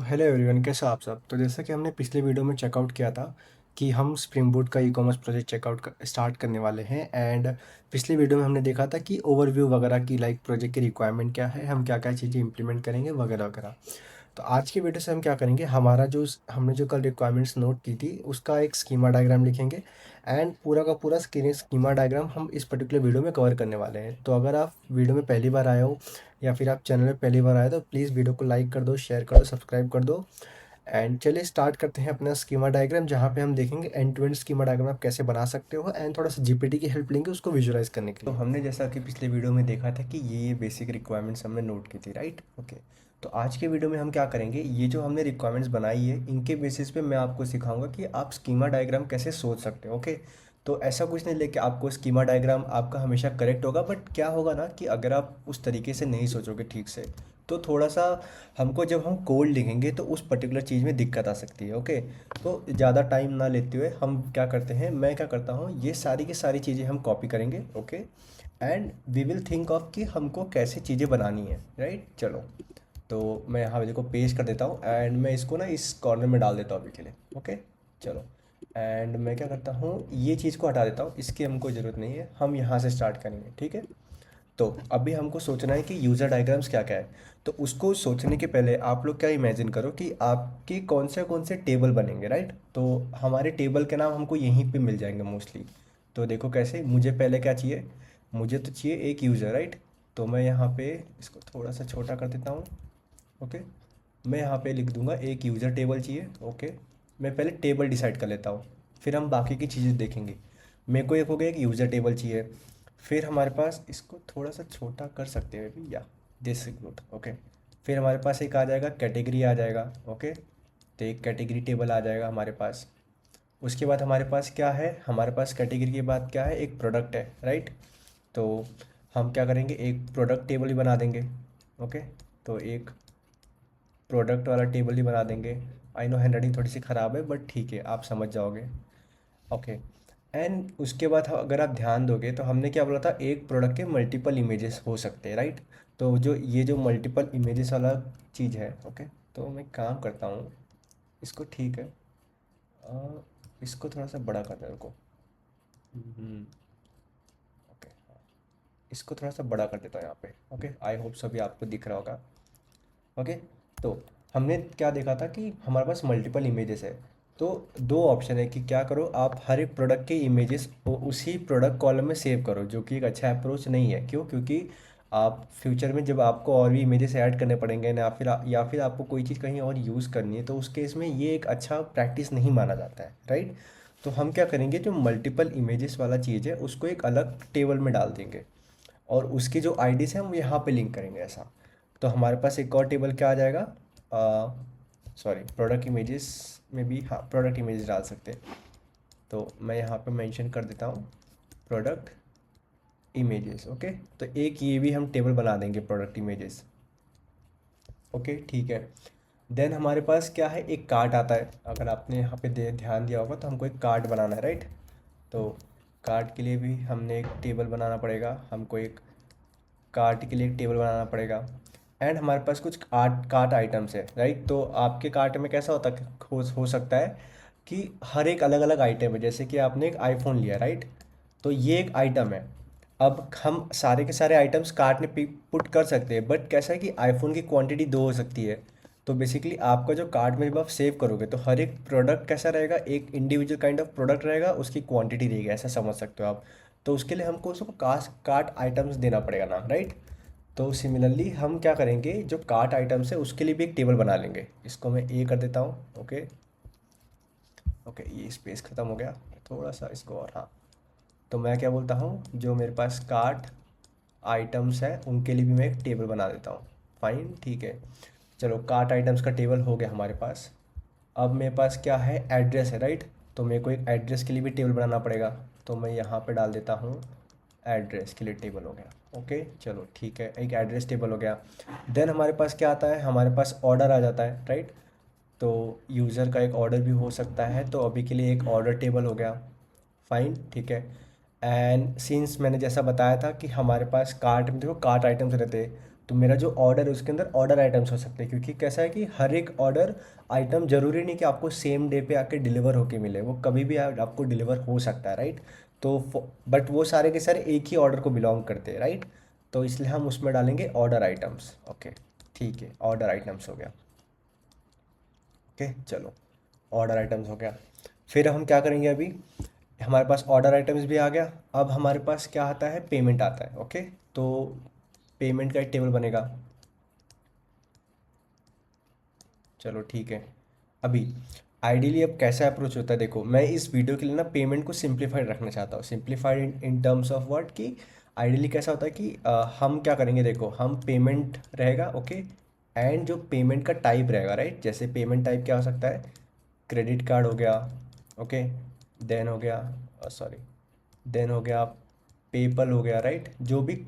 Hello everyone, कैसे हो आप सब। तो जैसा कि हमने पिछले वीडियो में चेकआउट किया था कि हम स्प्रिंग बूट का ई कॉमर्स प्रोजेक्ट स्टार्ट करने वाले हैं। एंड पिछले वीडियो में हमने देखा था कि ओवरव्यू वगैरह की, लाइक प्रोजेक्ट की रिक्वायरमेंट क्या है, हम क्या क्या चीज़ें इंप्लीमेंट करेंगे वगैरह वगैरह। तो आज की वीडियो से हम क्या करेंगे, हमारा जो हमने जो कल रिक्वायरमेंट्स नोट की थी उसका एक स्कीमा डायग्राम लिखेंगे। एंड पूरा का पूरा स्कीमा डायग्राम हम इस पर्टिकुलर वीडियो में कवर करने वाले हैं। तो अगर आप वीडियो में पहली बार आए हो या फिर आप चैनल में पहली बार आए तो प्लीज़ वीडियो को लाइक कर दो, शेयर कर दो, सब्सक्राइब कर दो। एंड चलिए स्टार्ट करते हैं अपना स्कीमा डायग्राम, जहाँ पे हम देखेंगे end to end schema diagram आप कैसे बना सकते हो, एंड थोड़ा सा जीपीटी की हेल्प लेंगे उसको विजुअलाइज करने के लिए। तो हमने जैसा कि पिछले वीडियो में देखा था कि ये बेसिक रिक्वायरमेंट्स हमने नोट की थी, राइट। ओके। तो आज के वीडियो में हम क्या करेंगे, ये जो हमने रिक्वायरमेंट्स बनाई है इनके बेसिस पे मैं आपको सिखाऊंगा कि आप स्कीमा डायग्राम कैसे सोच सकते हो। ओके। तो ऐसा कुछ नहीं लेके आपको स्कीमा डायग्राम आपका हमेशा करेक्ट होगा, बट क्या होगा ना कि अगर आप उस तरीके से नहीं सोचोगे ठीक से तो थोड़ा सा हमको जब हम कोड लिखेंगे तो उस पर्टिकुलर चीज़ में दिक्कत आ सकती है। ओके। तो ज़्यादा टाइम ना लेते हुए हम क्या करते हैं, मैं क्या करता हूँ, ये सारी की सारी चीज़ें हम कॉपी करेंगे। Okay. And we will think of कि हमको कैसे चीज़ें बनानी है, राइट। चलो, तो मैं यहाँ देखो पेस्ट कर देता हूँ एंड मैं इसको ना इस कॉर्नर में डाल देता हूँ अभी के लिए। ओके। चलो, एंड मैं क्या करता हूँ, ये चीज़ को हटा देता हूँ, इसकी हमको ज़रूरत नहीं है, हम यहाँ से स्टार्ट करेंगे। ठीक है। तो अभी हमको सोचना है कि यूज़र डायग्राम्स क्या क्या है। तो उसको सोचने के पहले आप लोग क्या इमेजिन करो कि आपके कौन से टेबल बनेंगे, राइट। तो हमारे टेबल के नाम हमको यहीं पे मिल जाएंगे मोस्टली। तो देखो कैसे, मुझे पहले क्या चाहिए, मुझे तो चाहिए एक यूज़र, राइट। तो मैं यहाँ पे इसको थोड़ा सा छोटा कर देता हूँ। ओके। मैं यहाँ पे लिख दूंगा एक यूज़र टेबल चाहिए। ओके। मैं पहले टेबल डिसाइड कर लेता हूँ, फिर हम बाकी की चीज़ें देखेंगे। मेरे को एक हो गया एक यूज़र टेबल चाहिए। फिर हमारे पास, इसको थोड़ा सा छोटा कर सकते हैं अभी, या दिस गुड। ओके। फिर हमारे पास एक आ जाएगा कैटेगरी आ जाएगा। ओके। तो एक कैटेगरी टेबल आ जाएगा हमारे पास। उसके बाद हमारे पास क्या है, हमारे पास कैटेगरी के बाद क्या है, एक प्रोडक्ट है, राइट। तो हम क्या करेंगे, एक प्रोडक्ट टेबल ही बना देंगे। ओके। तो एक प्रोडक्ट वाला टेबल ही बना देंगे। आई नो हैंड राइटिंग थोड़ी सी ख़राब है, बट ठीक है, आप समझ जाओगे। ओके। एंड उसके बाद अगर आप ध्यान दोगे तो हमने क्या बोला था, एक प्रोडक्ट के मल्टीपल इमेजेस हो सकते हैं, राइट। तो जो ये जो मल्टीपल इमेजेस वाला चीज़ है, ओके। तो मैं काम करता हूँ, इसको ठीक है, अ, इसको थोड़ा सा बड़ा करना है रुको। ओके, इसको थोड़ा सा बड़ा कर देता हूँ यहाँ पे। ओके, आई होप सभी आपको दिख रहा होगा। ओके। तो हमने क्या देखा था कि हमारे पास मल्टीपल इमेजेस है। तो दो ऑप्शन है कि क्या करो, आप हर एक प्रोडक्ट के इमेजेस उसी प्रोडक्ट कॉलम में सेव करो, जो कि एक अच्छा अप्रोच नहीं है। क्यों? क्योंकि आप फ्यूचर में जब आपको और भी इमेजेस ऐड करने पड़ेंगे ना, या फिर आपको कोई चीज़ कहीं और यूज़ करनी है, तो उस केस में ये एक अच्छा प्रैक्टिस नहीं माना जाता है, राइट। तो हम क्या करेंगे, जो मल्टीपल इमेजेस वाला चीज़ है उसको एक अलग टेबल में डाल देंगे, और उसकी जो आईडीज़ हैं हम यहाँ पे लिंक करेंगे ऐसा। तो हमारे पास एक और टेबल क्या आ जाएगा, सॉरी, प्रोडक्ट इमेजेस में भी, हाँ, प्रोडक्ट इमेजेस डाल सकते हैं। तो मैं यहाँ पे मेंशन कर देता हूँ प्रोडक्ट इमेजेस। ओके। तो एक ये भी हम टेबल बना देंगे, प्रोडक्ट इमेजेस। ओके, ठीक है। देन हमारे पास क्या है, एक कार्ट आता है। अगर आपने यहाँ पे ध्यान दिया होगा तो हमको एक कार्ट बनाना है, राइट। तो कार्ट के लिए भी हमने एक टेबल बनाना पड़ेगा, हमको एक कार्ट के लिए एक टेबल बनाना पड़ेगा। एंड हमारे पास कुछ कार्ट आइटम्स है, राइट। तो आपके कार्ट में कैसा हो सकता है कि हर एक अलग अलग आइटम है। जैसे कि आपने एक आईफोन लिया, राइट। तो ये एक आइटम है। अब हम सारे के सारे आइटम्स कार्ट में पुट कर सकते हैं, बट कैसा है कि आईफोन की क्वांटिटी दो हो सकती है। तो बेसिकली आपका जो कार्ट में जब आप सेव करोगे तो हर एक प्रोडक्ट कैसा रहेगा, एक इंडिविजुअल काइंड ऑफ प्रोडक्ट रहेगा, उसकी क्वांटिटी रहेगी, ऐसा समझ सकते हो आप। तो उसके लिए हमको उसको कार्ट आइटम्स देना पड़ेगा नाम, राइट। तो सिमिलरली हम क्या करेंगे, जो कार्ट आइटम्स है उसके लिए भी एक टेबल बना लेंगे। इसको मैं ए कर देता हूँ। ओके। ओके, ये स्पेस ख़त्म हो गया, थोड़ा सा इसको, और हाँ। तो मैं क्या बोलता हूँ, जो मेरे पास कार्ट आइटम्स है उनके लिए भी मैं एक टेबल बना देता हूँ। फाइन, ठीक है। चलो, कार्ट आइटम्स का टेबल हो गया हमारे पास। अब मेरे पास क्या है, एड्रेस है, राइट। तो मेरे को एक एड्रेस के लिए भी टेबल बनाना पड़ेगा। तो मैं यहाँ पे डाल देता हूँ एड्रेस के लिए टेबल हो गया। ओके, चलो ठीक है, एक एड्रेस टेबल हो गया। देन हमारे पास क्या आता है, हमारे पास ऑर्डर आ जाता है, राइट। तो यूज़र का एक ऑर्डर भी हो सकता है, तो अभी के लिए एक ऑर्डर टेबल हो गया। फाइन, ठीक है। एंड सिंस मैंने जैसा बताया था कि हमारे पास कार्ट में देखो कार्ट आइटम्स रहते हैं, तो मेरा जो ऑर्डर है उसके अंदर ऑर्डर आइटम्स हो सकते हैं, क्योंकि कैसा है कि हर एक ऑर्डर आइटम ज़रूरी नहीं कि आपको सेम डे पे आके डिलीवर होके मिले, वो कभी भी आपको डिलीवर हो सकता है, राइट। तो बट वो सारे के सारे एक ही ऑर्डर को बिलोंग करते हैं, राइट। तो इसलिए हम उसमें डालेंगे ऑर्डर आइटम्स। ओके, ठीक है, ऑर्डर आइटम्स हो गया। ओके, चलो, ऑर्डर आइटम्स हो गया। फिर हम क्या करेंगे, अभी हमारे पास ऑर्डर आइटम्स भी आ गया। अब हमारे पास क्या आता है, पेमेंट आता है। ओके, तो पेमेंट का एक टेबल बनेगा। चलो ठीक है। अभी आइडियली अब कैसा अप्रोच होता है, देखो मैं इस वीडियो के लिए ना पेमेंट को सिंप्लीफाइड रखना चाहता हूँ। Simplified in terms of what, कि आइडियली कैसा होता है कि हम क्या करेंगे, देखो हम पेमेंट रहेगा, ओके। एंड जो पेमेंट का टाइप रहेगा, राइट, जैसे पेमेंट टाइप क्या हो सकता है, क्रेडिट कार्ड हो गया, ओके। देन हो गया, सॉरी, देन हो गया पेपल हो गया, राइट। जो भी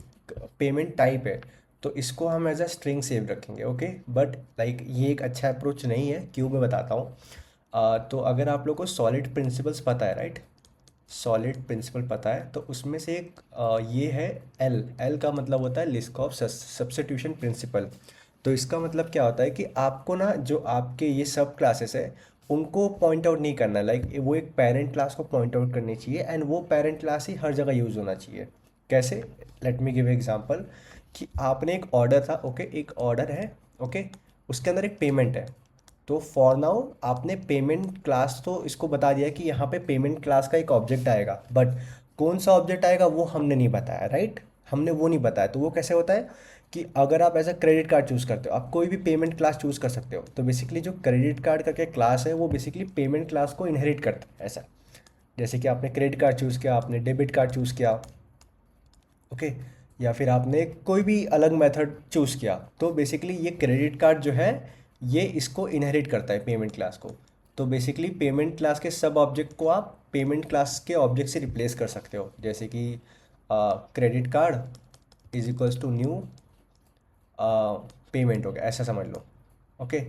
पेमेंट टाइप है, तो इसको हम एज अ स्ट्रिंग सेव रखेंगे, ओके। बट लाइक ये एक अच्छा अप्रोच नहीं है, क्यों, मैं बताता हूँ। तो अगर आप लोग को सॉलिड प्रिंसिपल्स पता है, राइट, सॉलिड प्रिंसिपल पता है, तो उसमें से एक ये है एल। एल का मतलब होता है लिस्ट ऑफ सब्स्टिट्यूशन प्रिंसिपल। तो इसका मतलब क्या होता है कि आपको ना जो आपके ये सब क्लासेस है उनको पॉइंट आउट नहीं करना, लाइक वो एक पेरेंट क्लास को पॉइंट आउट करनी चाहिए, एंड वो पेरेंट क्लास ही हर जगह यूज़ होना चाहिए। कैसे, लेट मी गिव एग्जांपल। कि आपने एक ऑर्डर था, ओके, एक ऑर्डर है, ओके, उसके अंदर एक पेमेंट है। तो फॉर नाउ आपने पेमेंट क्लास तो इसको बता दिया कि यहाँ पे पेमेंट क्लास का एक ऑब्जेक्ट आएगा, बट कौन सा ऑब्जेक्ट आएगा वो हमने नहीं बताया, राइट। हमने वो नहीं बताया। तो वो कैसे होता है कि अगर आप as a credit card choose करते हो, आप कोई भी पेमेंट क्लास चूज़ कर सकते हो। तो बेसिकली जो क्रेडिट कार्ड करके क्लास है वो बेसिकली पेमेंट क्लास को इनहेरिट करता है, ऐसा। जैसे कि आपने क्रेडिट कार्ड चूज़ किया, आपने डेबिट कार्ड चूज़ किया, ओके, या फिर आपने कोई भी अलग मेथड चूज़ किया, तो बेसिकली ये क्रेडिट कार्ड जो है ये इसको इनहेरिट करता है पेमेंट क्लास को। तो बेसिकली पेमेंट क्लास के सब ऑब्जेक्ट को आप पेमेंट क्लास के ऑब्जेक्ट से रिप्लेस कर सकते हो, जैसे कि credit card is equals to new payment हो गया, ऐसा समझ लो। ओके,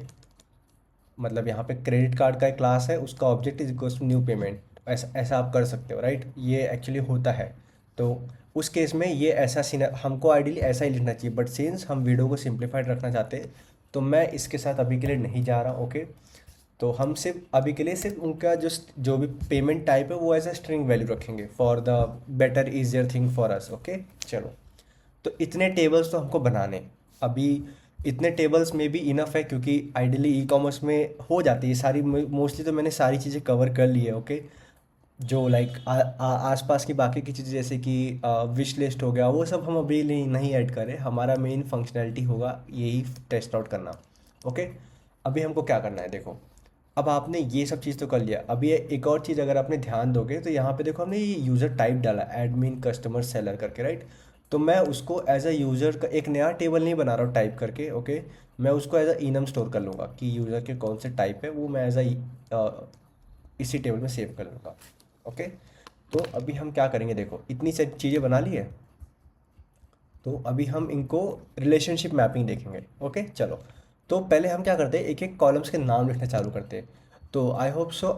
मतलब यहाँ पे क्रेडिट कार्ड का एक क्लास है, उसका object is equals to new payment, ऐसा ऐसा आप कर सकते हो, राइट। ये एक्चुअली होता है। तो उस केस में ये ऐसा सीन, हमको आइडियली ऐसा ही लिखना चाहिए, बट सिंस हम वीडियो को सिंप्लीफाइड रखना चाहते हैं तो मैं इसके साथ अभी के लिए नहीं जा रहा, ओके। तो हम सिर्फ अभी के लिए सिर्फ उनका जो भी पेमेंट टाइप है वो एज अ स्ट्रिंग वैल्यू रखेंगे for the better easier thing for us, okay. चलो, तो इतने टेबल्स तो हमको बनाने हैं। अभी इतने टेबल्स में भी इनफ है, क्योंकि आइडियली ई कॉमर्स में हो जाती है सारी, मोस्टली तो मैंने सारी चीज़ें कवर कर ली है, ओके। जो लाइक आसपास की बाकी की चीज़ें जैसे कि विश लिस्ट हो गया, वो सब हम अभी नहीं ऐड करें। हमारा मेन फंक्शनैलिटी होगा यही टेस्ट आउट करना, ओके। अभी हमको क्या करना है, देखो अब आपने ये सब चीज़ तो कर लिया। अभी एक और चीज़ अगर आपने ध्यान दोगे तो यहाँ पे देखो हमने ये यूज़र टाइप डाला, एडमिन कस्टमर सेलर करके, राइट। तो मैं उसको एज अ यूज़र का एक नया टेबल नहीं बना रहा हूँ टाइप करके, ओके। मैं उसको एज अ इनम स्टोर कर लूँगा कि यूज़र के कौन से टाइप है, वो मैं एज अ इसी टेबल में सेव कर लूँगा, ओके। तो अभी हम क्या करेंगे, देखो इतनी सारी चीज़ें बना ली है, तो अभी हम इनको रिलेशनशिप मैपिंग देखेंगे, ओके। चलो, तो पहले हम क्या करते हैं, एक एक कॉलम्स के नाम लिखना चालू करते हैं। तो आई होप सो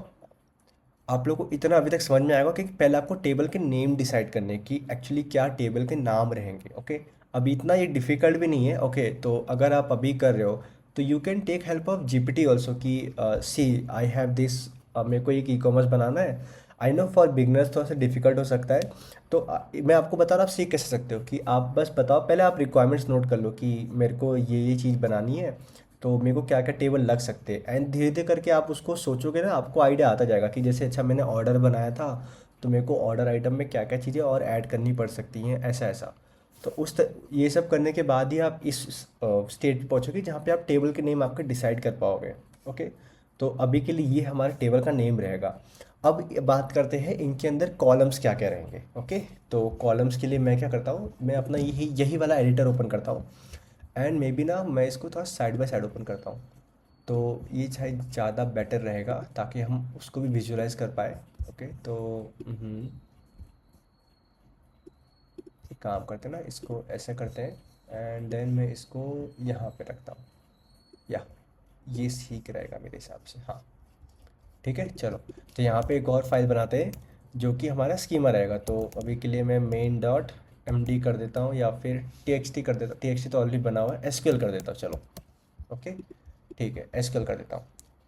आप लोग को इतना अभी तक समझ में आएगा कि पहले आपको टेबल के नेम डिसाइड करने की एक्चुअली क्या टेबल के नाम रहेंगे, ओके। अभी इतना ये डिफ़िकल्ट भी नहीं है, ओके। तो अगर आप अभी कर रहे हो तो you can take help of GPT also, कि सी आई हैव दिस, मेरे को एक ई कॉमर्स बनाना है। आई नो फॉर बिगनर्स थोड़ा सा डिफिकल्ट हो सकता है। तो मैं आपको बता रहा हूँ आप सीख कैसे सकते हो, कि आप बस बताओ, पहले आप रिक्वायरमेंट्स नोट कर लो कि मेरे को ये चीज़ बनानी है, तो मेरे को क्या क्या टेबल लग सकते हैं। एंड धीरे धीरे करके आप उसको सोचोगे ना, आपको आइडिया आता जाएगा कि जैसे अच्छा मैंने ऑर्डर बनाया था, तो मेरे को ऑर्डर आइटम में क्या क्या चीज़ें और ऐड करनी पड़ सकती हैं, ऐसा ऐसा। तो ये सब करने के बाद ही आप इस स्टेज पे पहुँचोगे जहाँ पे आप टेबल के नेम आपके डिसाइड कर पाओगे, ओके। तो अभी के लिए ये हमारे टेबल का नेम रहेगा। अब ये बात करते हैं इनके अंदर कॉलम्स क्या क्या रहेंगे, ओके। तो कॉलम्स के लिए मैं क्या करता हूँ, मैं अपना यही यही वाला एडिटर ओपन करता हूँ, एंड मे बी ना मैं इसको थोड़ा साइड बाय साइड ओपन करता हूँ। तो ये शायद ज़्यादा बेटर रहेगा ताकि हम उसको भी विजुलाइज कर पाए, ओके। तो एक काम करते हैं ना, इसको ऐसे करते हैं एंड देन मैं इसको यहाँ पे रखता हूँ, या ये ठीक रहेगा मेरे हिसाब से, हाँ ठीक है। चलो, तो यहाँ पे एक और फाइल बनाते हैं जो कि हमारा स्कीमा रहेगा। तो अभी के लिए मैं मेन डॉट MD कर देता हूँ या फिर TXT कर देता हूँ। TXT तो ऑलरेडी बना हुआ है, SQL कर देता हूँ चलो। ओके, ठीक है, SQL कर देता हूँ।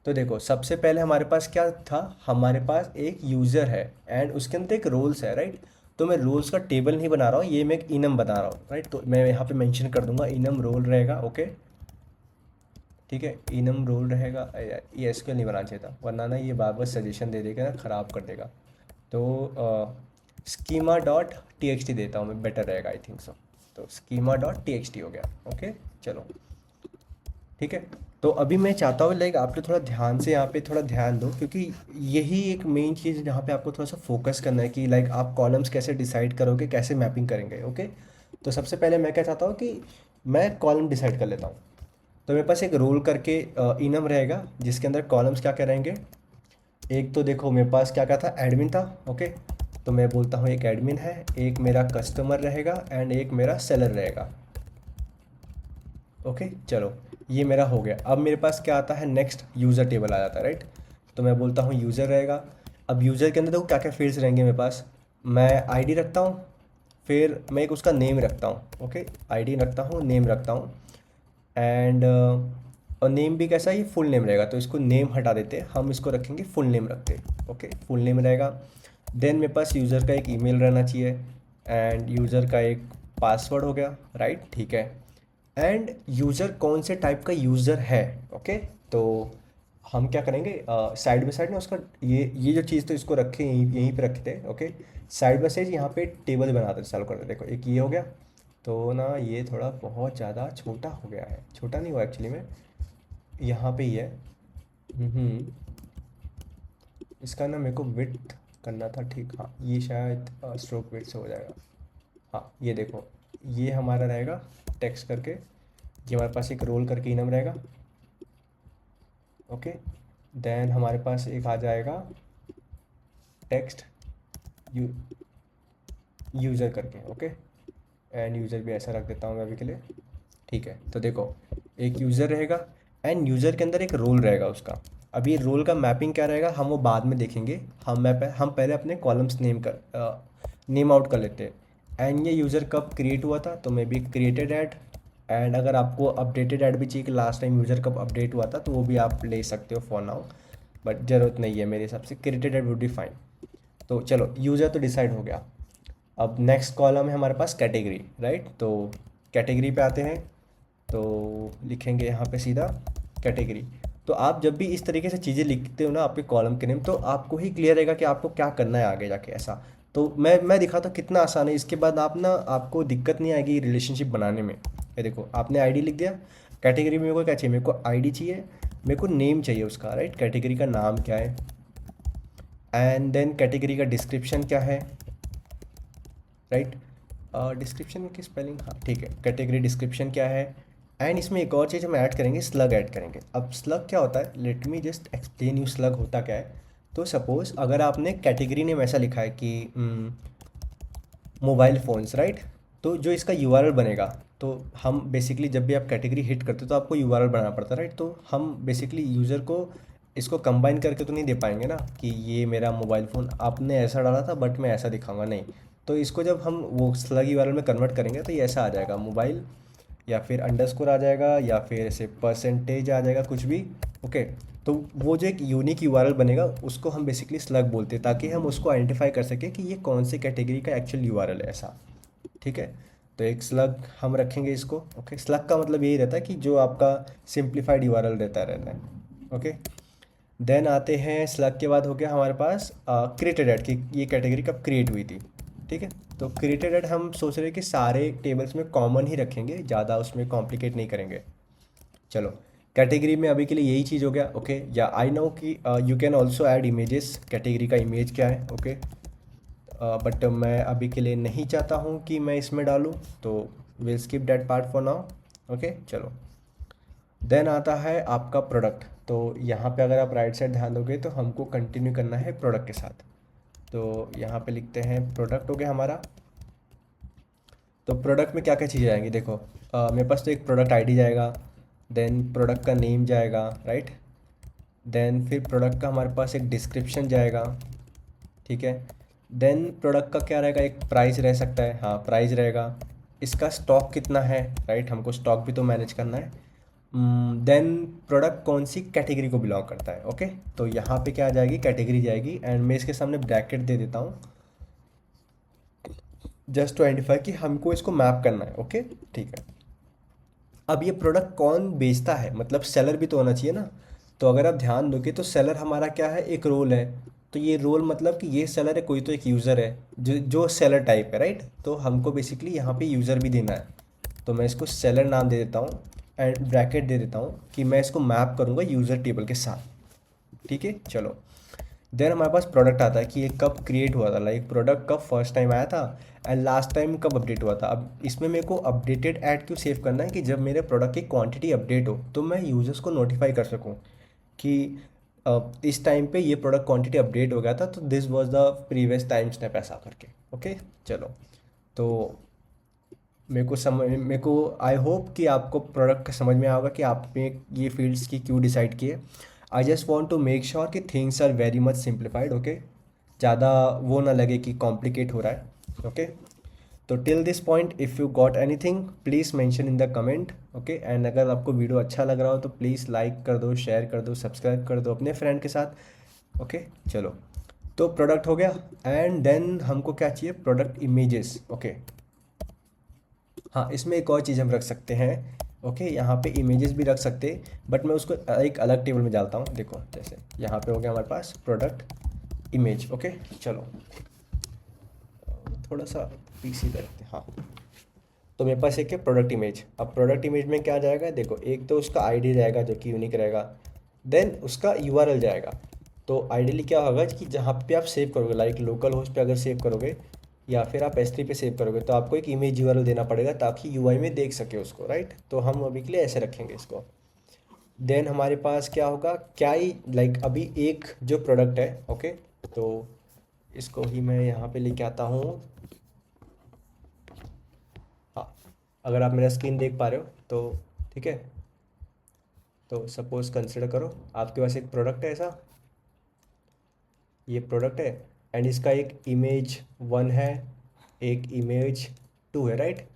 तो देखो सबसे पहले हमारे पास क्या था, हमारे पास एक यूज़र है एंड उसके अंदर एक रोल्स है, राइट। तो मैं रोल्स का टेबल नहीं बना रहा हूँ, ये मैं एक इनम बना रहा हूँ, राइट। तो मैं यहाँ पे मेंशन कर दूंगा इनम रोल रहेगा। ओके, ठीक है, इनम रोल रहेगा। ये SQL नहीं बनाना चाहिए था, वरना ना ये बार बार सजेशन दे देगा ना, ख़राब कर देगा। तो स्कीमा डॉट TXT देता हूँ मैं, बेटर रहेगा आई थिंक सो। तो स्कीमा डॉट TXT हो गया। ओके, चलो, ठीक है। तो अभी मैं चाहता हूँ लाइक आप लोग थोड़ा ध्यान से यहाँ पे थोड़ा ध्यान दो, क्योंकि यही एक मेन चीज़ जहाँ पे आपको थोड़ा सा फोकस करना है कि लाइक आप कॉलम्स कैसे डिसाइड करोगे, कैसे मैपिंग करेंगे। ओके, तो सबसे पहले मैं क्या चाहता हूँ कि मैं कॉलम डिसाइड कर लेता हूँ। तो मेरे पास एक रोल करके इनम रहेगा जिसके अंदर कॉलम्स क्या क्या रहेंगे। एक तो देखो मेरे पास क्या क्या था, एडमिन था। ओके, तो मैं बोलता हूँ एक एडमिन है, एक मेरा कस्टमर रहेगा एंड एक मेरा सेलर रहेगा। ओके, चलो, ये मेरा हो गया। अब मेरे पास क्या आता है, नेक्स्ट यूज़र टेबल आ जाता है, राइट। तो मैं बोलता हूँ यूज़र रहेगा। अब यूज़र के अंदर देखो क्या क्या फील्ड्स रहेंगे मेरे पास। मैं आईडी रखता हूँ, फिर मैं एक उसका नेम रखता हूँ। ओके, आईडी रखता हूँ, नेम रखता हूँ एंड और नेम भी कैसा, ये फुल नेम रहेगा, तो इसको नेम हटा देते हैं, हम इसको रखेंगे फुल नेम रखते हैं। ओके, फुल नेम रहेगा। देन मेरे पास यूज़र का एक ईमेल रहना चाहिए एंड यूज़र का एक पासवर्ड हो गया, राइट, ठीक है। एंड यूज़र कौन से टाइप का यूज़र है। ओके, तो हम क्या करेंगे, साइड बाय साइड ना उसका ये जो चीज़, तो इसको रखें यहीं यहीं पे रखते हैं। ओके, साइड बाय साइड यहाँ पे टेबल बनाते चालू करते हैं। देखो एक ये हो गया, तो ना ये थोड़ा बहुत ज़्यादा छोटा हो गया है, छोटा नहीं हुआ एक्चुअली में, यहाँ पे ही है। हम्म, इसका ना मेरे को विड्थ करना था, ठीक, हाँ, ये शायद स्ट्रोक विड्थ से हो जाएगा। हाँ, ये देखो, ये हमारा रहेगा टेक्स्ट करके, ये हमारे पास एक रोल करके इनम रहेगा। ओके, देन हमारे पास एक आ जाएगा टेक्स्ट यू यूज़र करके। ओके, एंड यूज़र भी ऐसा रख देता हूँ मैं अभी के लिए, ठीक है। तो देखो एक यूज़र रहेगा एंड यूज़र के अंदर एक रोल रहेगा उसका। अब ये रोल का मैपिंग क्या रहेगा हम वो बाद में देखेंगे, हम पहले अपने कॉलम्स नेम आउट कर लेते हैं। एंड ये यूज़र कब क्रिएट हुआ था, तो may be created add. And अगर आपको अपडेटेड ऐड भी चाहिए कि लास्ट टाइम यूज़र कब अपडेट हुआ था, तो वो भी आप ले सकते हो फॉर नाउ, बट ज़रूरत नहीं है मेरे हिसाब से, created add would be fine. तो चलो, यूज़र तो डिसाइड हो गया। अब नेक्स्ट कॉलम है हमारे पास कैटेगरी, राइट। तो कैटेगरी पे आते हैं, तो लिखेंगे यहाँ पे सीधा कैटेगरी। तो आप जब भी इस तरीके से चीज़ें लिखते हो ना आपके कॉलम के नेम, तो आपको ही क्लियर रहेगा कि आपको क्या करना है आगे जाके ऐसा। तो मैं दिखाता हूँ कितना आसान है, इसके बाद आप ना आपको दिक्कत नहीं आएगी रिलेशनशिप बनाने में। ये देखो आपने आईडी लिख दिया, कैटेगरी में मेरे को क्या चाहिए, मेरे को आईडी चाहिए, मेरे को नेम चाहिए उसका, राइट, कैटेगरी का नाम क्या है, एंड देन कैटेगरी का डिस्क्रिप्शन क्या है, राइट। डिस्क्रिप्शन की स्पेलिंग, हाँ ठीक है, कैटेगरी डिस्क्रिप्शन क्या है। एंड इसमें एक और चीज़ हम ऐड करेंगे, स्लग ऐड करेंगे। अब स्लग क्या होता है, let me just explain you slug होता क्या है। तो सपोज़ अगर आपने कैटेगरी नेम ऐसा लिखा है कि मोबाइल फ़ोन्स, राइट, तो जो इसका यूआरएल बनेगा, तो हम बेसिकली जब भी आप कैटेगरी हिट करते हो तो आपको यूआरएल बनाना पड़ता है, राइट। तो हम बेसिकली यूज़र को इसको कंबाइन करके तो नहीं दे पाएंगे ना कि ये मेरा मोबाइल फ़ोन आपने ऐसा डाला था बट मैं ऐसा दिखाऊंगा, नहीं। तो इसको जब हम वो स्लग यूआरएल में कन्वर्ट करेंगे तो ये ऐसा आ जाएगा, मोबाइल या फिर अंडरस्कोर आ जाएगा या फिर ऐसे परसेंटेज आ जाएगा, कुछ भी। ओके, तो वो जो एक यूनिक यूआरएल बनेगा उसको हम बेसिकली स्लग बोलते हैं, ताकि हम उसको आइडेंटिफाई कर सकें कि ये कौन से कैटेगरी का एक्चुअल यूआरएल है ऐसा, ठीक है। तो एक स्लग हम रखेंगे इसको। ओके, स्लग का मतलब यही रहता है कि जो आपका सिंप्लीफाइड यूआरएल देता रहता है। ओके, देन आते हैं, स्लग के बाद हो गया हमारे पास क्रिएटेड ऐड की ये कैटेगरी कब क्रिएट हुई थी, ठीक है। तो क्रिएटेड ऐड हम सोच रहे हैं कि सारे टेबल्स में कॉमन ही रखेंगे, ज़्यादा उसमें कॉम्प्लिकेट नहीं करेंगे। चलो, कैटेगरी में अभी के लिए यही चीज़ हो गया। ओके, या आई नो कि you can also add images, category का इमेज क्या है। ओके, बट मैं अभी के लिए नहीं चाहता हूँ कि मैं इसमें डालूँ, तो will skip that part for now. Okay, चलो, देन आता है आपका प्रोडक्ट। तो यहाँ पे अगर आप राइट साइड ध्यान दोगे तो हमको कंटिन्यू करना है प्रोडक्ट के साथ। तो यहाँ पे लिखते हैं प्रोडक्ट हो गया हमारा। तो प्रोडक्ट में क्या क्या चीज़ें आएंगी, देखो मेरे पास तो एक प्रोडक्ट आईडी जाएगा, देन प्रोडक्ट का नेम जाएगा, राइट। देन फिर प्रोडक्ट का हमारे पास एक डिस्क्रिप्शन जाएगा, ठीक है। देन प्रोडक्ट का क्या रहेगा, एक प्राइस रह सकता है, हाँ प्राइस रहेगा, इसका स्टॉक कितना है, राइट, हमको स्टॉक भी तो मैनेज करना है। देन प्रोडक्ट कौन सी कैटेगरी को बिलोंग करता है, ओके। तो यहाँ पे क्या आ जाएगी, कैटेगरी जाएगी, एंड मैं इसके सामने ब्रैकेट दे देता हूँ जस्ट टू आइडेंटिफाई कि हमको इसको मैप करना है, ओके ठीक है। अब ये प्रोडक्ट कौन बेचता है, मतलब सेलर भी तो होना चाहिए ना। तो अगर आप ध्यान दोगे तो सेलर हमारा क्या है, एक रोल है। तो ये रोल मतलब कि ये सेलर है, कोई तो एक यूज़र है जो जो सेलर टाइप है, राइट। तो हमको बेसिकली यहाँ पे यूज़र भी देना है। तो मैं इसको सेलर नाम दे देता हूँ एंड ब्रैकेट दे देता हूँ कि मैं इसको मैप करूँगा यूज़र टेबल के साथ, ठीक है चलो। देन हमारे पास प्रोडक्ट आता है कि ये कब क्रिएट हुआ था, लाइक प्रोडक्ट कब फर्स्ट टाइम आया था एंड लास्ट टाइम कब अपडेट हुआ था। अब इसमें मेरे को अपडेटेड ऐड क्यों सेव करना है कि जब मेरे प्रोडक्ट की क्वांटिटी अपडेट हो तो मैं यूज़र्स को नोटिफाई कर सकूं कि इस टाइम पे ये प्रोडक्ट क्वांटिटी अपडेट हो गया था, तो this was the previous time step ऐसा करके, ओके चलो। तो मेरे को आई होप कि आपको प्रोडक्ट समझ में आएगा कि आपने ये फील्ड्स की क्यों डिसाइड किए। I just want to make sure कि things are very much simplified, okay. ज़्यादा वो ना लगे कि कॉम्प्लिकेट हो रहा है, ओके। तो till this point if you got anything please mention in the comment, okay. And अगर आपको वीडियो अच्छा लग रहा हो तो प्लीज़ लाइक कर दो, शेयर कर दो, सब्सक्राइब कर दो अपने फ्रेंड के साथ, ओके चलो। तो प्रोडक्ट हो गया एंड देन हमको क्या चाहिए, प्रोडक्ट इमेजेस, ओके। हाँ इसमें एक और चीज़ हम रख सकते हैं, ओके यहाँ पे इमेजेस भी रख सकते, बट मैं उसको एक अलग टेबल में डालता हूँ। देखो जैसे यहाँ पे हो गया हमारे पास प्रोडक्ट इमेज, ओके चलो। थोड़ा सा पीसी करते हैं, हाँ। तो मेरे पास एक है प्रोडक्ट इमेज। अब प्रोडक्ट इमेज में क्या जाएगा, देखो एक तो उसका आईडी रहेगा जो कि यूनिक रहेगा, देन उसका यूआरएल जाएगा। तो आइडियली क्या होगा कि जहाँ पे आप सेव करोगे, लाइक लोकल होस्ट पे अगर सेव करोगे या फिर आप S3 पे सेव करोगे, तो आपको एक इमेज यूआरएल देना पड़ेगा ताकि यूआई में देख सके उसको, राइट। तो हम अभी के लिए ऐसे रखेंगे इसको। देन हमारे पास क्या होगा, क्या ही लाइक अभी एक जो प्रोडक्ट है, ओके। तो इसको ही मैं यहाँ पे लेके आता हूँ, हाँ। अगर आप मेरा स्क्रीन देख पा रहे हो तो ठीक है। तो सपोज़ कंसिडर करो आपके पास एक प्रोडक्ट है ऐसा, ये प्रोडक्ट है एंड इसका एक इमेज 1 है, एक इमेज 2 है, राइट।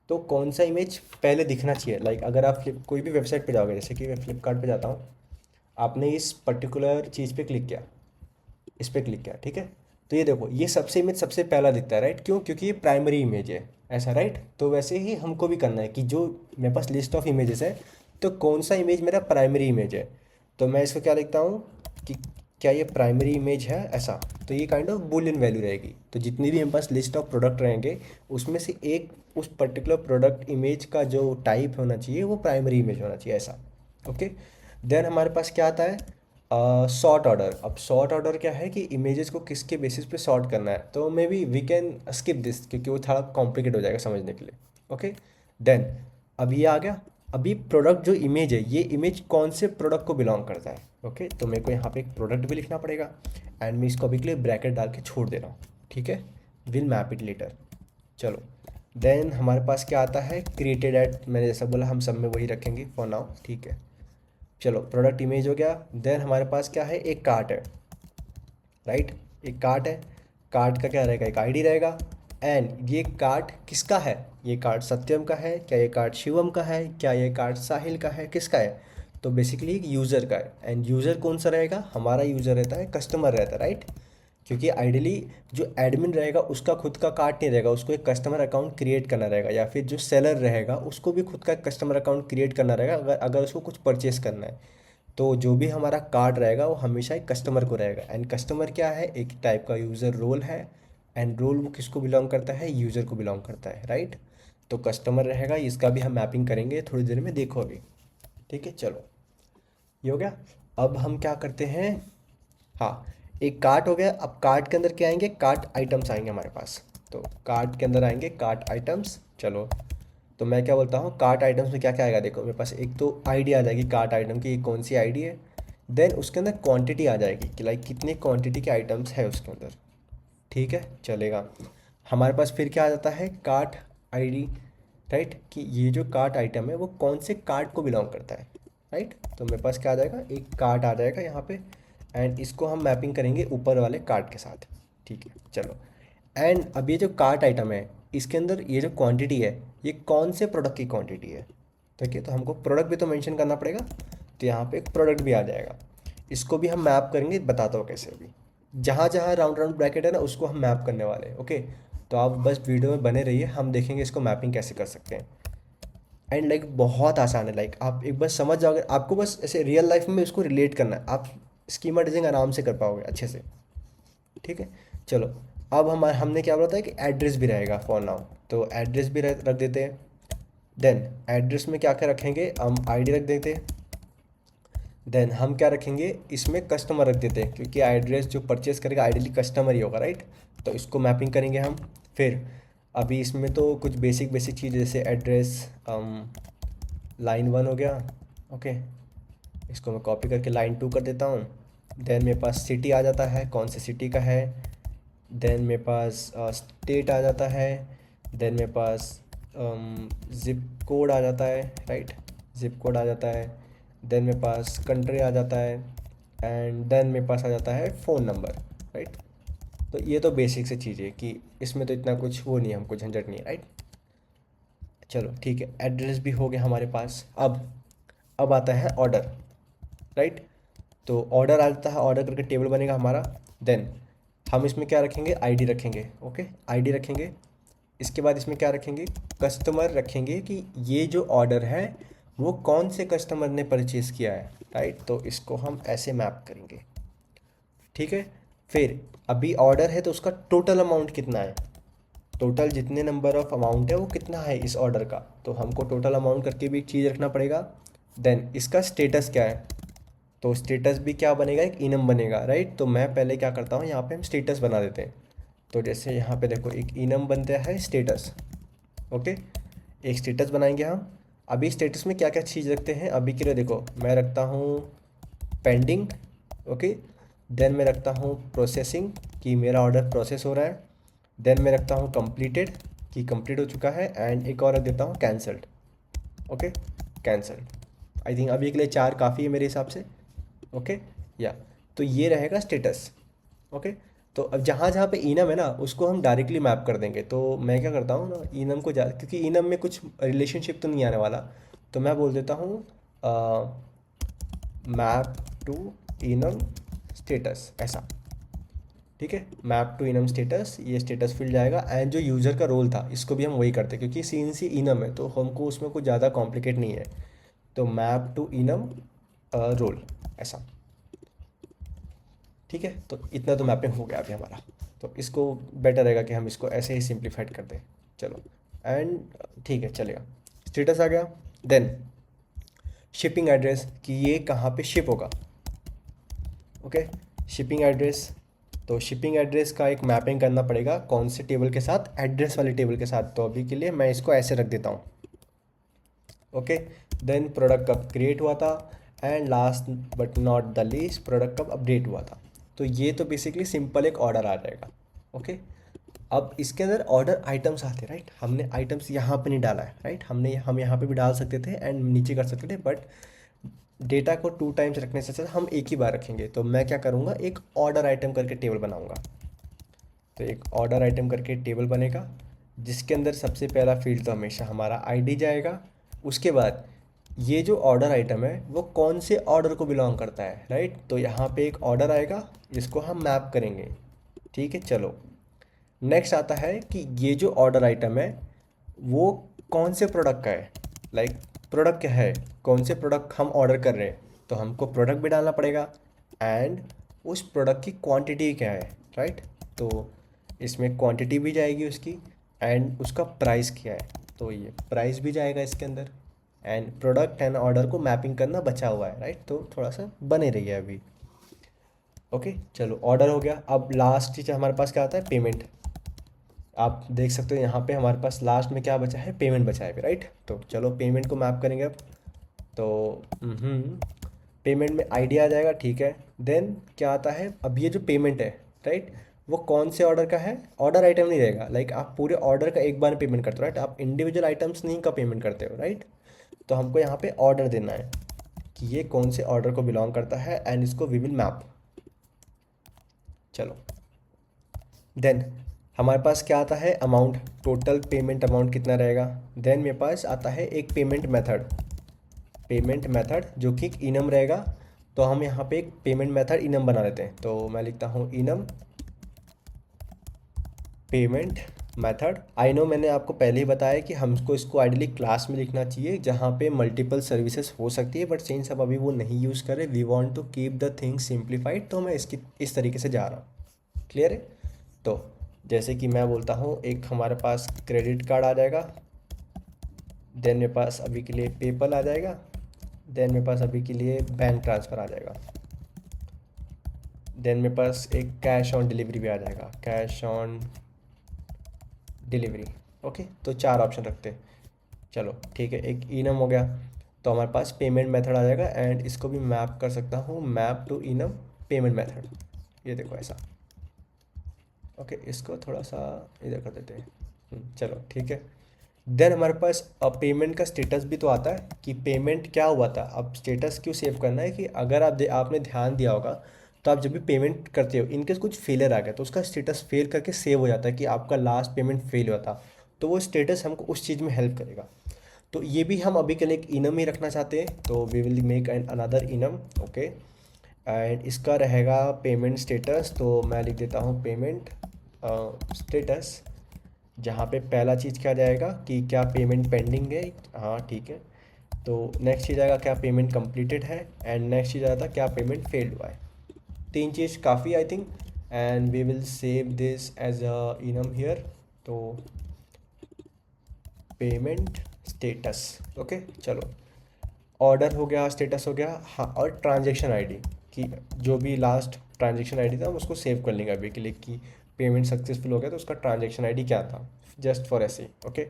तो कौन सा इमेज पहले दिखना चाहिए, लाइक अगर आप कोई भी वेबसाइट पे जाओगे, जैसे कि मैं फ्लिपकार्ट पे जाता हूँ, आपने इस पर्टिकुलर चीज़ पे क्लिक किया, इस पे क्लिक किया, ठीक है। तो ये देखो ये सबसे इमेज सबसे पहला दिखता है, राइट, क्यों, क्योंकि ये प्राइमरी इमेज है ऐसा, राइट। तो वैसे ही हमको भी करना है कि जो मेरे पास लिस्ट ऑफ इमेजेस है, तो कौन सा इमेज मेरा प्राइमरी इमेज है। तो मैं इसको क्या लिखता हूँ कि क्या ये प्राइमरी इमेज है ऐसा। तो ये काइंड ऑफ बुलियन वैल्यू रहेगी। तो जितनी भी मेरे पास लिस्ट ऑफ प्रोडक्ट रहेंगे उसमें से एक उस पर्टिकुलर प्रोडक्ट इमेज का जो टाइप होना चाहिए वो प्राइमरी इमेज होना चाहिए ऐसा, ओके। देन हमारे पास क्या आता है, सॉर्ट ऑर्डर। अब सॉर्ट ऑर्डर क्या है कि इमेजेस को किसके बेसिस पे सॉर्ट करना है। तो maybe we can skip this क्योंकि वो थोड़ा कॉम्प्लिकेट हो जाएगा समझने के लिए, ओके। देन अब ये आ गया, अभी प्रोडक्ट जो इमेज है ये इमेज कौन से प्रोडक्ट को बिलोंग करता है, ओके। तो मेरे को यहाँ पे एक प्रोडक्ट भी लिखना पड़ेगा एंड मैं इसको अभी के लिए ब्रैकेट डाल के छोड़ दे रहा हूँ, ठीक है। विल मैप इट लेटर, चलो। देन हमारे पास क्या आता है, क्रिएटेड एट, मैंने जैसा बोला हम सब में वही रखेंगे फॉर नाउ, ठीक है। चलो प्रोडक्ट इमेज हो गया। देन हमारे पास क्या है, एक कार्ट है, राइट। एक कार्ट है, कार्ट का क्या रहेगा, एक आईडी रहेगा एंड ये कार्ट किसका है, ये कार्ट सत्यम का है, क्या ये कार्ट शिवम का है, क्या ये कार्ट साहिल का है, किसका है। तो बेसिकली एक यूज़र का है एंड यूज़र कौन सा रहेगा, हमारा यूज़र रहता है, कस्टमर रहता है, राइट। क्योंकि आइडियली जो एडमिन रहेगा उसका खुद का कार्ट नहीं रहेगा, उसको एक कस्टमर अकाउंट क्रिएट करना रहेगा, या फिर जो सेलर रहेगा उसको भी खुद का एक कस्टमर अकाउंट क्रिएट करना रहेगा अगर अगर उसको कुछ परचेस करना है। तो जो भी हमारा कार्ड रहेगा वो हमेशा एक कस्टमर को रहेगा एंड कस्टमर क्या है, एक टाइप का यूज़र रोल है एंड रोल वो किसको बिलोंग करता है, यूज़र को बिलोंग करता है, राइट। तो कस्टमर रहेगा, इसका भी हम मैपिंग करेंगे थोड़ी देर में, देखो अभी, ठीक है चलो। ये हो गया। अब हम क्या करते हैं, हाँ एक कार्ट हो गया। अब कार्ट के अंदर क्या आएंगे, कार्ट आइटम्स आएंगे हमारे पास। तो कार्ट के अंदर आएंगे कार्ट आइटम्स, चलो। तो मैं क्या बोलता हूँ, कार्ट आइटम्स में क्या क्या आएगा, देखो मेरे पास एक तो आईडी आ जाएगी कार्ट आइटम की, कौन सी आईडी है। देन उसके अंदर क्वांटिटी आ जाएगी कि लाइक कितनी क्वांटिटी के आइटम्स है उसके अंदर, ठीक है चलेगा। हमारे पास फिर क्या आ जाता है, कार्ट आईडी, राइट, कि ये जो कार्ट आइटम है वो कौन से कार्ट को बिलोंग करता है, राइट। तो मेरे पास क्या आ जाएगा, एक कार्ट आ जाएगा यहाँ पे एंड इसको हम मैपिंग करेंगे ऊपर वाले कार्ट के साथ, ठीक है चलो। एंड अब ये जो कार्ट आइटम है, इसके अंदर ये जो क्वांटिटी है, ये कौन से प्रोडक्ट की क्वांटिटी है? ठीक है, तो हमको प्रोडक्ट भी तो मेंशन करना पड़ेगा, तो यहाँ पे एक प्रोडक्ट भी आ जाएगा। इसको भी हम मैप करेंगे, बताता हूँ कैसे अभी। जहाँ जहाँ राउंड राउंड ब्रैकेट है ना, उसको हम मैप करने वाले हैं। ओके, तो आप बस वीडियो में बने रहिए, हम देखेंगे इसको मैपिंग कैसे कर सकते हैं। एंड लाइक बहुत आसान है, लाइक आप एक बार समझ जाओगे, आपको बस ऐसे रियल लाइफ में इसको रिलेट करना है, आप स्कीमा डिजाइन आराम से कर पाओगे अच्छे से। ठीक है चलो। अब हमने क्या बोला था कि एड्रेस भी रहेगा फॉर नाउ, तो एड्रेस भी रख देते हैं। देन एड्रेस में क्या क्या रखेंगे, हम आईडी रख देते हैं। देन हम क्या रखेंगे, इसमें कस्टमर रख देते हैं, क्योंकि एड्रेस जो परचेस करेगा आइडियली कस्टमर ही होगा, राइट। तो इसको मैपिंग करेंगे हम। फिर अभी इसमें तो कुछ बेसिक बेसिक चीज़ जैसे एड्रेस, लाइन 1 हो गया। ओके, इसको मैं कॉपी करके लाइन 2 कर देता हूँ। देन मेरे पास सिटी आ जाता है, कौन से सिटी का है। देन मेरे पास स्टेट आ जाता है। देन मेरे पास ज़िप कोड आ जाता है, राइट, ज़िप कोड आ जाता है। देन मेरे पास कंट्री आ जाता है। एंड देन मेरे पास आ जाता है फ़ोन नंबर, राइट। तो ये तो बेसिक से चीज़ है कि इसमें तो इतना कुछ वो नहीं है, हमको झंझट नहीं है, राइट। चलो ठीक है, एड्रेस भी हो गया हमारे पास। अब आता है ऑर्डर, राइट। तो ऑर्डर आ जाता है, ऑर्डर करके टेबल बनेगा हमारा। देन हम इसमें क्या रखेंगे, आईडी रखेंगे। ओके, आईडी रखेंगे। इसके बाद इसमें क्या रखेंगे, कस्टमर रखेंगे कि ये जो ऑर्डर है वो कौन से कस्टमर ने परचेज़ किया है, राइट। तो इसको हम ऐसे मैप करेंगे, ठीक है। फिर अभी ऑर्डर है तो उसका टोटल अमाउंट कितना है, टोटल जितने नंबर ऑफ अमाउंट है वो कितना है इस ऑर्डर का, तो हमको टोटल अमाउंट करके भी एक चीज़ रखना पड़ेगा। देन इसका स्टेटस क्या है, तो स्टेटस भी क्या बनेगा, एक इनम बनेगा, राइट। तो मैं पहले क्या करता हूँ, यहाँ पे हम स्टेटस बना देते हैं। तो जैसे यहाँ पे देखो एक इनम बनता है स्टेटस। ओके, एक स्टेटस बनाएंगे हम। अभी स्टेटस में क्या क्या चीज़ रखते हैं, अभी के लिए देखो मैं रखता हूँ पेंडिंग। ओके, देन मैं रखता हूँ प्रोसेसिंग, कि मेरा ऑर्डर प्रोसेस हो रहा है। देन मैं रखता हूँ कंप्लीटेड, कि कंप्लीट हो चुका है। एंड एक और रख देता हूँ cancelled. Okay, cancelled. I think अभी के लिए 4 काफ़ी है मेरे हिसाब से। ओके, या तो ये रहेगा स्टेटस। ओके, तो अब जहाँ जहाँ पे इनम है ना, उसको हम डायरेक्टली मैप कर देंगे। तो मैं क्या करता हूँ ना, इनम को क्योंकि इनम में कुछ रिलेशनशिप तो नहीं आने वाला, तो मैं बोल देता हूँ मैप टू इनम स्टेटस, ऐसा। ठीक है, मैप टू इनम स्टेटस, ये स्टेटस फील्ड जाएगा। एंड जो यूज़र का रोल था इसको भी हम वही करते हैं, क्योंकि सीन सी इनम है तो हमको उसमें कुछ ज़्यादा कॉम्प्लिकेट नहीं है। तो मैप टू इनम रोल, ऐसा। ठीक है, तो इतना तो मैपिंग हो गया अभी हमारा। तो इसको बेटर रहेगा कि हम इसको ऐसे ही सिंप्लीफाइड कर दें। चलो, एंड ठीक है चलेगा, स्टेटस आ गया। देन शिपिंग एड्रेस, कि ये कहाँ पे शिप होगा। ओके, शिपिंग एड्रेस, तो शिपिंग एड्रेस का एक मैपिंग करना पड़ेगा, कौन से टेबल के साथ, एड्रेस वाले टेबल के साथ। तो अभी के लिए मैं इसको ऐसे रख देता हूँ। ओके, देन प्रोडक्ट कब क्रिएट हुआ था, and last but not the least product कब अपडेट हुआ था। तो ये तो बेसिकली सिंपल एक ऑर्डर आ जाएगा। ओके, अब इसके अंदर ऑर्डर आइटम्स आते हैं, राइट। हमने आइटम्स यहाँ पे नहीं डाला है, राइट। हम यहाँ पे भी डाल सकते थे एंड नीचे कर सकते थे, बट डेटा को 2 टाइम्स रखने से अच्छा हम एक ही बार रखेंगे। तो मैं क्या करूँगा, एक ऑर्डर आइटम करके टेबल बनाऊँगा। तो एक ऑर्डर आइटम करके टेबल बनेगा, जिसके अंदर सबसे पहला फील्ड तो हमेशा हमारा आईडी जाएगा। उसके बाद ये जो ऑर्डर आइटम है वो कौन से ऑर्डर को बिलोंग करता है, राइट। तो यहाँ पे एक ऑर्डर आएगा, जिसको हम मैप करेंगे। ठीक है चलो, नेक्स्ट आता है कि ये जो ऑर्डर आइटम है वो कौन से प्रोडक्ट का है, लाइक प्रोडक्ट क्या है, कौन से प्रोडक्ट हम ऑर्डर कर रहे हैं। तो हमको प्रोडक्ट भी डालना पड़ेगा, एंड उस प्रोडक्ट की क्वांटिटी क्या है, राइट। तो इसमें क्वांटिटी भी जाएगी उसकी, एंड उसका प्राइस क्या है, तो ये प्राइस भी जाएगा इसके अंदर। एंड प्रोडक्ट एंड ऑर्डर को मैपिंग करना बचा हुआ है, राइट। तो थोड़ा सा बने रही है अभी। ओके चलो, ऑर्डर हो गया। अब लास्ट चीज़ हमारे पास क्या आता है, पेमेंट। आप देख सकते हो यहाँ पे हमारे पास लास्ट में क्या बचा है, पेमेंट बचा है, राइट। तो चलो पेमेंट को मैप करेंगे अब। तो पेमेंट में आईडी आ जाएगा, ठीक है। देन क्या आता है, अब ये जो पेमेंट है, राइट, वो कौन से ऑर्डर का है, ऑर्डर आइटम नहीं रहेगा। लाइक आप पूरे ऑर्डर का एक बार पेमेंट करते हो, राइट। आप इंडिविजुअल आइटम्स नहीं का पेमेंट करते हो, राइट। तो हमको यहाँ पे ऑर्डर देना है कि ये कौन से ऑर्डर को बिलोंग करता है, एंड इसको वी विल मैप। चलो, देन हमारे पास क्या आता है, अमाउंट, टोटल पेमेंट अमाउंट कितना रहेगा। देन मेरे पास आता है एक पेमेंट मेथड जो कि एक इनम रहेगा। तो हम यहाँ पे एक पेमेंट मेथड इनम बना लेते हैं। तो मैं लिखता हूँ enum payment method. I know मैंने आपको पहले ही बताया कि हमको इसको आइडियली क्लास में लिखना चाहिए जहाँ पे मल्टीपल सर्विसेज हो सकती है, बट सिंस अब अभी वो नहीं यूज़ कर रहे, we want to keep the thing simplified, तो मैं इसकी इस तरीके से जा रहा हूँ। क्लियर है। तो जैसे कि मैं बोलता हूँ एक हमारे पास क्रेडिट कार्ड आ जाएगा, देन मेरे पास अभी के लिए पेपल आ जाएगा, देन मेरे पास अभी के लिए बैंक ट्रांसफ़र आ जाएगा, देन मेरे पास एक कैश ऑन डिलीवरी भी आ जाएगा, कैश ऑन डिलीवरी। ओके, तो 4 ऑप्शन रखते हैं। चलो ठीक है, एक इनम हो गया। तो हमारे पास पेमेंट मेथड आ जाएगा एंड इसको भी मैप कर सकता हूँ, map to enum payment method. ये देखो ऐसा। ओके, इसको थोड़ा सा इधर कर देते हैं। चलो ठीक है। देन हमारे पास अब पेमेंट का स्टेटस भी तो आता है कि पेमेंट क्या हुआ था। अब स्टेटस क्यों सेव करना है कि अगर आपने ध्यान दिया होगा तो आप जब भी पेमेंट करते हो इनकेस कुछ फेलियर आ गया तो उसका स्टेटस फेल करके सेव हो जाता है कि आपका लास्ट पेमेंट फेल हुआ था। तो वो स्टेटस हमको उस चीज़ में हेल्प करेगा। तो ये भी हम अभी के लिए एक इनम ही रखना चाहते हैं, तो we will make an another enum. Okay, and इसका रहेगा पेमेंट स्टेटस। तो मैं लिख देता हूँ पेमेंट स्टेटस, जहाँ पे पहला चीज़ क्या जाएगा कि क्या पेमेंट पेंडिंग है। हाँ ठीक है। तो नेक्स्ट चीज़ आएगा क्या पेमेंट कंप्लीटेड है, एंड नेक्स्ट चीज़ आता है क्या पेमेंट फेल्ड हुआ है। 3 चीज़ काफ़ी I think, and we will save this as a enum here. तो पेमेंट स्टेटस। ओके चलो, ऑर्डर हो गया, स्टेटस हो गया। हाँ, और ट्रांजैक्शन आईडी कि जो भी लास्ट ट्रांजैक्शन आईडी था हम उसको सेव कर लेंगे अभी के लिए कि पेमेंट सक्सेसफुल हो गया तो उसका ट्रांजैक्शन आईडी क्या था, जस्ट फॉर ऐसे। ओके,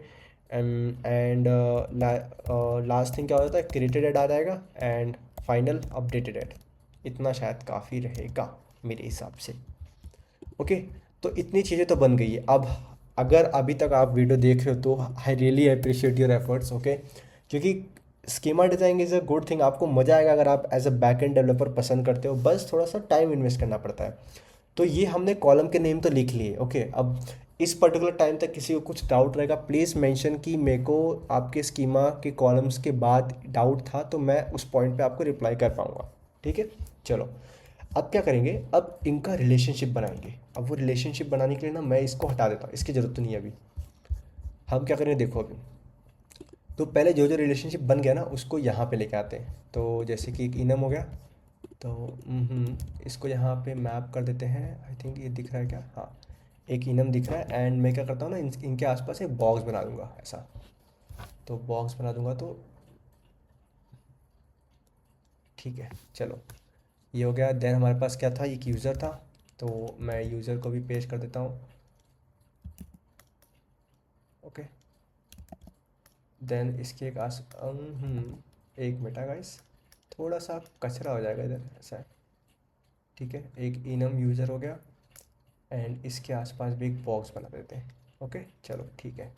एंड लास्ट थिंग क्या हो जाता है, क्रिएटेड एड आ जाएगा एंड फाइनल अपडेटेड एड। इतना शायद काफ़ी रहेगा मेरे हिसाब से। ओके, तो इतनी चीज़ें तो बन गई है। अब अगर अभी तक आप वीडियो देख रहे हो तो I really appreciate your efforts. Okay, क्योंकि schema designing is a good thing, आपको मज़ा आएगा अगर आप as a back end developer पसंद करते हो, बस थोड़ा सा टाइम इन्वेस्ट करना पड़ता है। तो ये हमने कॉलम के नेम तो लिख लिए। ओके, अब इस पर्टिकुलर टाइम तक किसी को कुछ डाउट रहेगा प्लीज़ मेंशन कि मेरे को आपके स्कीमा के कॉलम्स के बाद डाउट था, तो मैं उस पॉइंट पे आपको रिप्लाई कर पाऊँगा। ठीक है, चलो अब क्या करेंगे, अब इनका रिलेशनशिप बनाएंगे। अब वो रिलेशनशिप बनाने के लिए ना मैं इसको हटा देता हूँ, इसकी ज़रूरत तो नहीं है अभी। हम क्या करेंगे देखो अभी, तो पहले जो जो रिलेशनशिप बन गया ना उसको यहाँ पे लेके आते हैं। तो जैसे कि एक इनम हो गया, तो इसको यहाँ पे मैप कर देते हैं। आई थिंक ये दिख रहा है क्या, हाँ एक इनम दिख रहा है। एंड मैं क्या करता हूँ ना इनके आसपास एक बॉक्स बना दूंगा ऐसा। तो बॉक्स बना दूंगा तो ठीक है। चलो ये हो गया। देन हमारे पास क्या था, एक यूज़र था, तो मैं यूज़र को भी पेश कर देता हूँ। ओके, देन इसके एक एक मिनट गाइस, थोड़ा सा कचरा हो जाएगा इधर ऐसा है। ठीक है, एक इनम यूज़र हो गया एंड इसके आसपास भी एक बॉक्स बना देते हैं। ओके चलो ठीक है,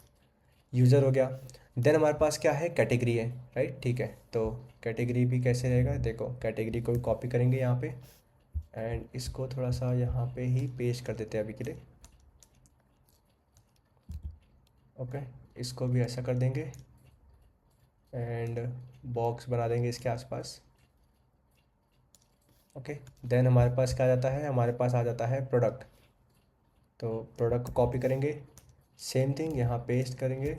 यूज़र हो गया। देन हमारे पास क्या है, कैटेगरी है, राइट। ठीक है, तो कैटेगरी भी कैसे रहेगा, देखो कैटेगरी को भी कॉपी करेंगे यहाँ पे एंड इसको थोड़ा सा यहाँ पे ही पेस्ट कर देते हैं अभी के लिए। ओके, इसको भी ऐसा कर देंगे एंड बॉक्स बना देंगे इसके आसपास। ओके, देन हमारे पास क्या आ जाता है, हमारे पास आ जाता है प्रोडक्ट। तो प्रोडक्ट को कॉपी करेंगे, सेम थिंग यहाँ पेस्ट करेंगे,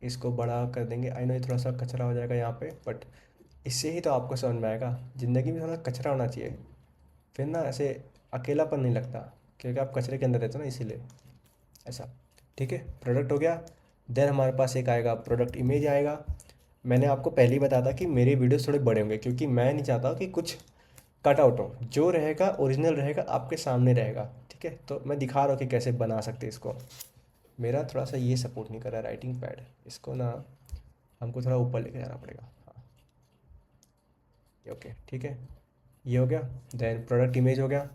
इसको बड़ा कर देंगे। आई नो ये थोड़ा सा कचरा हो जाएगा यहाँ पे, बट इससे ही तो आपको समझ में आएगा, ज़िंदगी में थोड़ा कचरा होना चाहिए, फिर ना ऐसे अकेलापन नहीं लगता, क्योंकि आप कचरे के अंदर रहते हो ना इसीलिए ऐसा। ठीक है, प्रोडक्ट हो गया। देन हमारे पास एक आएगा प्रोडक्ट इमेज आएगा। मैंने आपको पहले ही बताया था कि मेरे वीडियोस थोड़े बड़े होंगे क्योंकि मैं नहीं चाहता कि कुछ कट आउट हो, जो रहेगा ओरिजिनल रहेगा आपके सामने रहेगा। ठीक है, तो मैं दिखा रहा हूँ कि कैसे बना सकते हैं इसको। मेरा थोड़ा सा ये सपोर्ट नहीं कर रहा है राइटिंग पैड, इसको ना हमको थोड़ा ऊपर लेके जाना पड़ेगा। हाँ ओके ठीक है, ये हो गया। देन प्रोडक्ट इमेज हो गया।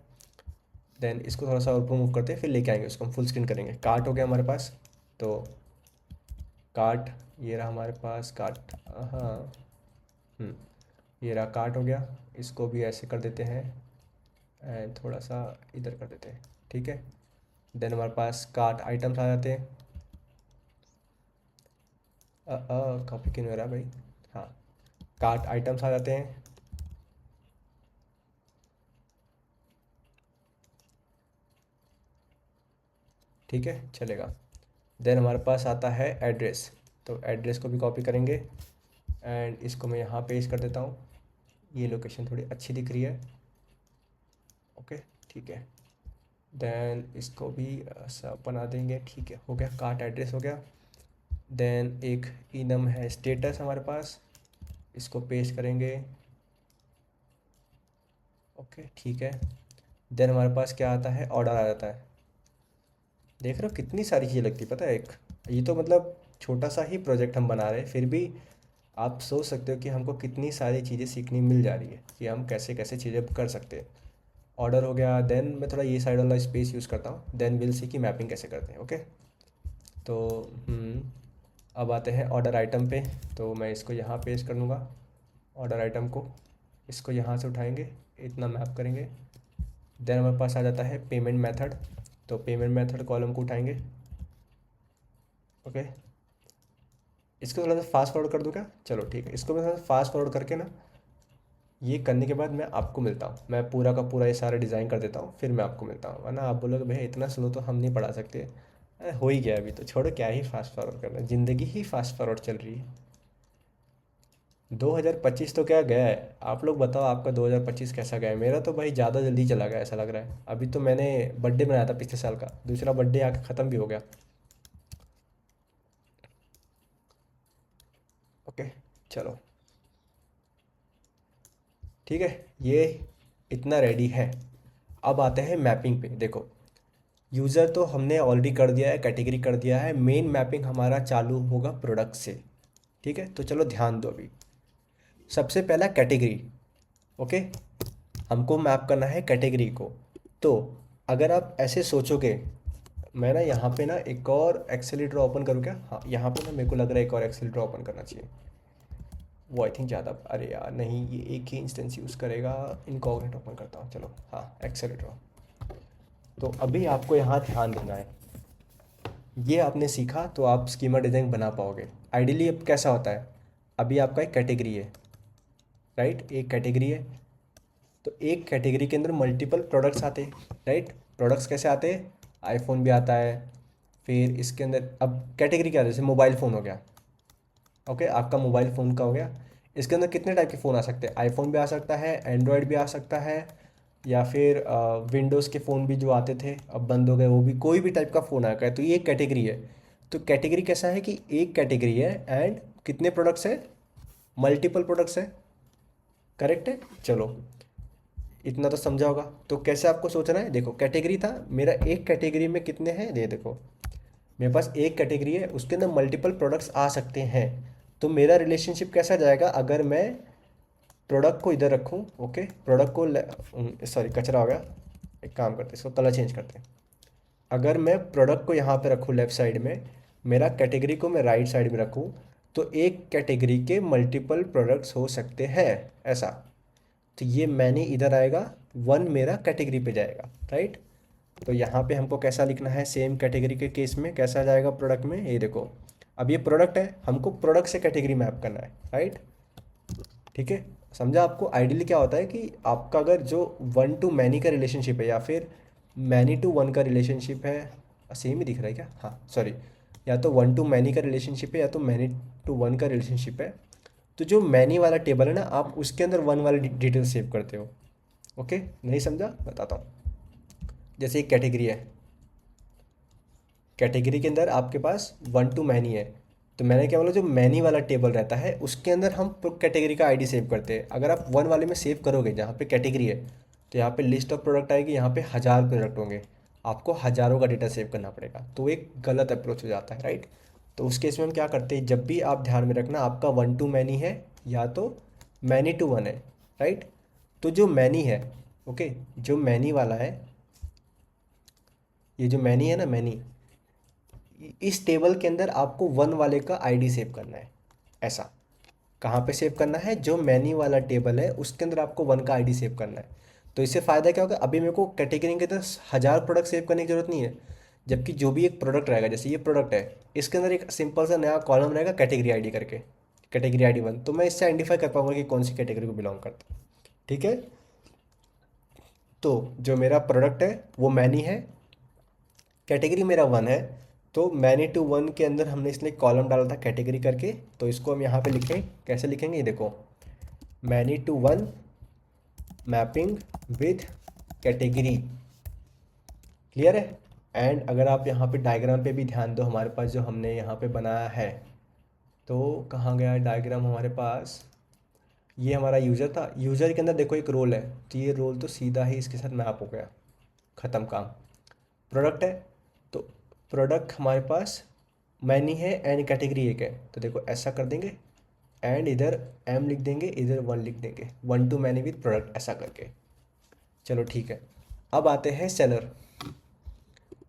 देन इसको थोड़ा सा ऊपर मूव करते हैं, फिर लेके आएंगे उसको हम फुल स्क्रीन करेंगे। कार्ट हो गया हमारे पास, तो कार्ट, ये रहा हमारे पास कार्ट। हाँ, हम्म, ये रहा कार्ट हो गया। इसको भी ऐसे कर देते हैं एंड थोड़ा सा इधर कर देते हैं। ठीक है, देन हमारे पास कार्ट आइटम्स आ जाते हैं। कॉपी क्यों नहीं हो रहा भाई? हाँ, कार्ट आइटम्स आ जाते हैं। ठीक है, चलेगा। देन हमारे पास आता है एड्रेस, तो एड्रेस को भी कॉपी करेंगे एंड इसको मैं यहाँ पेस्ट कर देता हूँ। ये लोकेशन थोड़ी अच्छी दिख रही है। ओके, ठीक है। देन इसको भी सब बना देंगे। ठीक है, हो गया, कार्ट एड्रेस हो गया। देन एक इनम है स्टेटस हमारे पास, इसको पेस्ट करेंगे। ओके, ठीक है। देन हमारे पास क्या आता है, ऑर्डर आ जाता है। देख रहे हो कितनी सारी चीज़ें लगती है, पता है? एक ये तो मतलब छोटा सा ही प्रोजेक्ट हम बना रहे हैं, फिर भी आप सोच सकते हो कि हमको कितनी सारी चीज़ें सीखनी मिल जा रही है कि हम कैसे कैसे चीज़ें कर सकते हैं। ऑर्डर हो गया। देन मैं थोड़ा ये साइड वाला स्पेस यूज़ करता हूँ, देन विल सी कि मैपिंग कैसे करते हैं। ओके, तो अब आते हैं ऑर्डर आइटम पे। तो मैं इसको यहाँ पेस्ट कर लूँगा, ऑर्डर आइटम को इसको यहाँ से उठाएंगे, इतना मैप करेंगे। देन हमारे पास आ जाता है पेमेंट मेथड, तो पेमेंट मेथड कॉलम को उठाएंगे। ओके, इसको थोड़ा सा फास्ट फॉरवर्ड कर दूँ क्या? चलो ठीक है, इसको मैं थोड़ा सा फास्ट फॉरवर्ड करके ना, ये करने के बाद मैं आपको मिलता हूँ। मैं पूरा का पूरा ये सारा डिज़ाइन कर देता हूँ, फिर मैं आपको मिलता हूँ। वरना आप बोलोगे भैया इतना स्लो तो हम नहीं पढ़ा सकते। हो ही गया अभी तो, छोड़ो, क्या ही फास्ट फॉरवर्ड करना है, ज़िंदगी ही फास्ट फॉरवर्ड चल रही है। 2025 तो क्या गया है, आप लोग बताओ आपका 2025 कैसा गया है? मेरा तो भाई ज़्यादा जल्दी चला गया ऐसा लग रहा है। अभी तो मैंने बर्थडे मनाया था पिछले साल का, दूसरा बर्थडे आके ख़त्म भी हो गया। ओके, चलो ठीक है, ये इतना रेडी है। अब आते हैं मैपिंग पे। देखो, यूज़र तो हमने ऑलरेडी कर दिया है, कैटेगरी कर दिया है, मेन मैपिंग हमारा चालू होगा प्रोडक्ट से। ठीक है, तो चलो ध्यान दो अभी। सबसे पहला कैटेगरी। ओके, हमको मैप करना है कैटेगरी को। तो अगर आप ऐसे सोचोगे, मैं ना यहाँ पे ना एक और एक्सेलेटर ओपन करूँ क्या? हाँ, यहाँ पे ना मेरे को लग रहा है एक और एक्सेलेटर ओपन करना चाहिए। वो आई थिंक ज़्यादा, अरे यार नहीं, ये एक ही इंस्टेंस यूज़ करेगा। इनकॉग्निट ओपन करता हूँ, चलो हाँ, एक्सेलेटर। तो अभी आपको यहाँ ध्यान देना है, ये आपने सीखा तो आप स्कीमा डिज़ाइन बना पाओगे। आइडियली अब कैसा होता है, अभी आपका एक कैटेगरी है, राइट? एक कैटेगरी है, तो एक कैटेगरी के अंदर मल्टीपल प्रोडक्ट्स आते हैं, राइट? प्रोडक्ट्स कैसे आते हैं? आईफोन भी आता है। फिर इसके अंदर अब कैटेगरी क्या है, जैसे मोबाइल फ़ोन हो गया। ओके, आपका मोबाइल फ़ोन का हो गया। इसके अंदर कितने टाइप के फ़ोन आ सकते हैं? आईफोन भी आ सकता है, एंड्रॉयड भी आ सकता है, या फिर विंडोज़ के फ़ोन भी जो आते थे अब बंद हो गए, वो भी, कोई भी टाइप का फ़ोन आ गया। तो ये एक कैटेगरी है। तो कैटेगरी कैसा है कि एक कैटेगरी है एंड कितने प्रोडक्ट्स है? मल्टीपल प्रोडक्ट्स है। करेक्ट है, चलो इतना तो समझा होगा। तो कैसे आपको सोचना है, देखो कैटेगरी था मेरा, एक कैटेगरी में कितने हैं, ये देखो मेरे पास एक कैटेगरी है, उसके अंदर मल्टीपल प्रोडक्ट्स आ सकते हैं। तो मेरा रिलेशनशिप कैसा जाएगा, अगर मैं प्रोडक्ट को इधर रखूँ, ओके, प्रोडक्ट को सॉरी कचरा हो गया, एक काम करते हैं, इसको कलर चेंज करते हैं। अगर मैं प्रोडक्ट को यहाँ पे रखूँ लेफ़्ट साइड में, मेरा कैटेगरी को मैं राइट साइड में रखूँ, तो एक कैटेगरी के मल्टीपल प्रोडक्ट्स हो सकते हैं, ऐसा। तो ये मैंने इधर आएगा, वन मेरा कैटेगरी पे जाएगा, राइट? तो यहाँ पे हमको कैसा लिखना है, सेम कैटेगरी के केस में कैसा जाएगा प्रोडक्ट में, ये देखो अब ये प्रोडक्ट है, हमको प्रोडक्ट से कैटेगरी मैप करना है, राइट? ठीक है, समझा आपको? आइडियली क्या होता है कि आपका अगर जो वन टू मैनी का रिलेशनशिप है या फिर मैनी टू वन का रिलेशनशिप है, सेम ही दिख रहा है क्या? हाँ सॉरी, या तो वन टू मैनी का रिलेशनशिप है या तो मैनी टू वन का रिलेशनशिप है। तो जो मैनी वाला टेबल है ना, आप उसके अंदर वन वाली डिटेल सेव करते हो। ओके, नहीं समझा? बताता हूँ। जैसे एक कैटेगरी है, कैटेगरी के अंदर आपके पास वन टू मैनी है, तो मैंने क्या बोला, जो मैनी वाला टेबल रहता है उसके अंदर हम कैटेगरी का आईडी सेव करते हैं। अगर आप वन वाले में सेव करोगे जहाँ पे कैटेगरी है, तो यहाँ पे लिस्ट ऑफ प्रोडक्ट आएगी, यहाँ पे 1000 प्रोडक्ट होंगे, आपको हज़ारों का डेटा सेव करना पड़ेगा, तो एक गलत अप्रोच हो जाता है, राइट? तो उस केस में हम क्या करते हैं, जब भी आप ध्यान में रखना, आपका वन टू मैनी है या तो मैनी टू वन है, राइट? तो जो मैनी है, ओके, जो मैनी वाला है, ये जो मैनी है ना, मैनी, इस टेबल के अंदर आपको वन वाले का आईडी सेव करना है। ऐसा कहाँ पे सेव करना है, जो मैनी वाला टेबल है उसके अंदर आपको वन का आईडी सेव करना है। तो इससे फ़ायदा क्या होगा, अभी मेरे को कैटेगरी के अंदर 1000 प्रोडक्ट सेव करने की ज़रूरत नहीं है। जबकि जो भी एक प्रोडक्ट रहेगा, जैसे ये प्रोडक्ट है, इसके अंदर एक सिंपल सा नया कॉलम रहेगा कैटेगरी आईडी करके, कैटेगरी आईडी 1, तो मैं इससे आइडेंटिफाई कर पाऊंगा कि कौन सी कैटेगरी को बिलोंग करता है। ठीक है, तो जो मेरा प्रोडक्ट है वो मैनी है, कैटेगरी मेरा 1 है, तो मैनी टू 1 के अंदर हमने इसलिए कॉलम डाला था कैटेगरी करके, तो इसको हम यहाँ पे लिखें, कैसे लिखेंगे, ये देखो, many to 1 mapping with category. Clear है। एंड अगर आप यहाँ पे डायग्राम पे भी ध्यान दो, हमारे पास जो हमने यहाँ पे बनाया है, तो कहाँ गया डायग्राम हमारे पास, ये हमारा यूज़र था, यूज़र के अंदर देखो एक रोल है, तो ये रोल तो सीधा ही इसके साथ मैप हो गया, ख़त्म काम। प्रोडक्ट है, तो प्रोडक्ट हमारे पास मैनी है एंड कैटेगरी एक है, तो देखो ऐसा कर देंगे, एंड इधर एम लिख देंगे, इधर 1 लिख देंगे, 1 टू मैनी विद प्रोडक्ट, ऐसा करके। चलो ठीक है, अब आते हैं सेलर।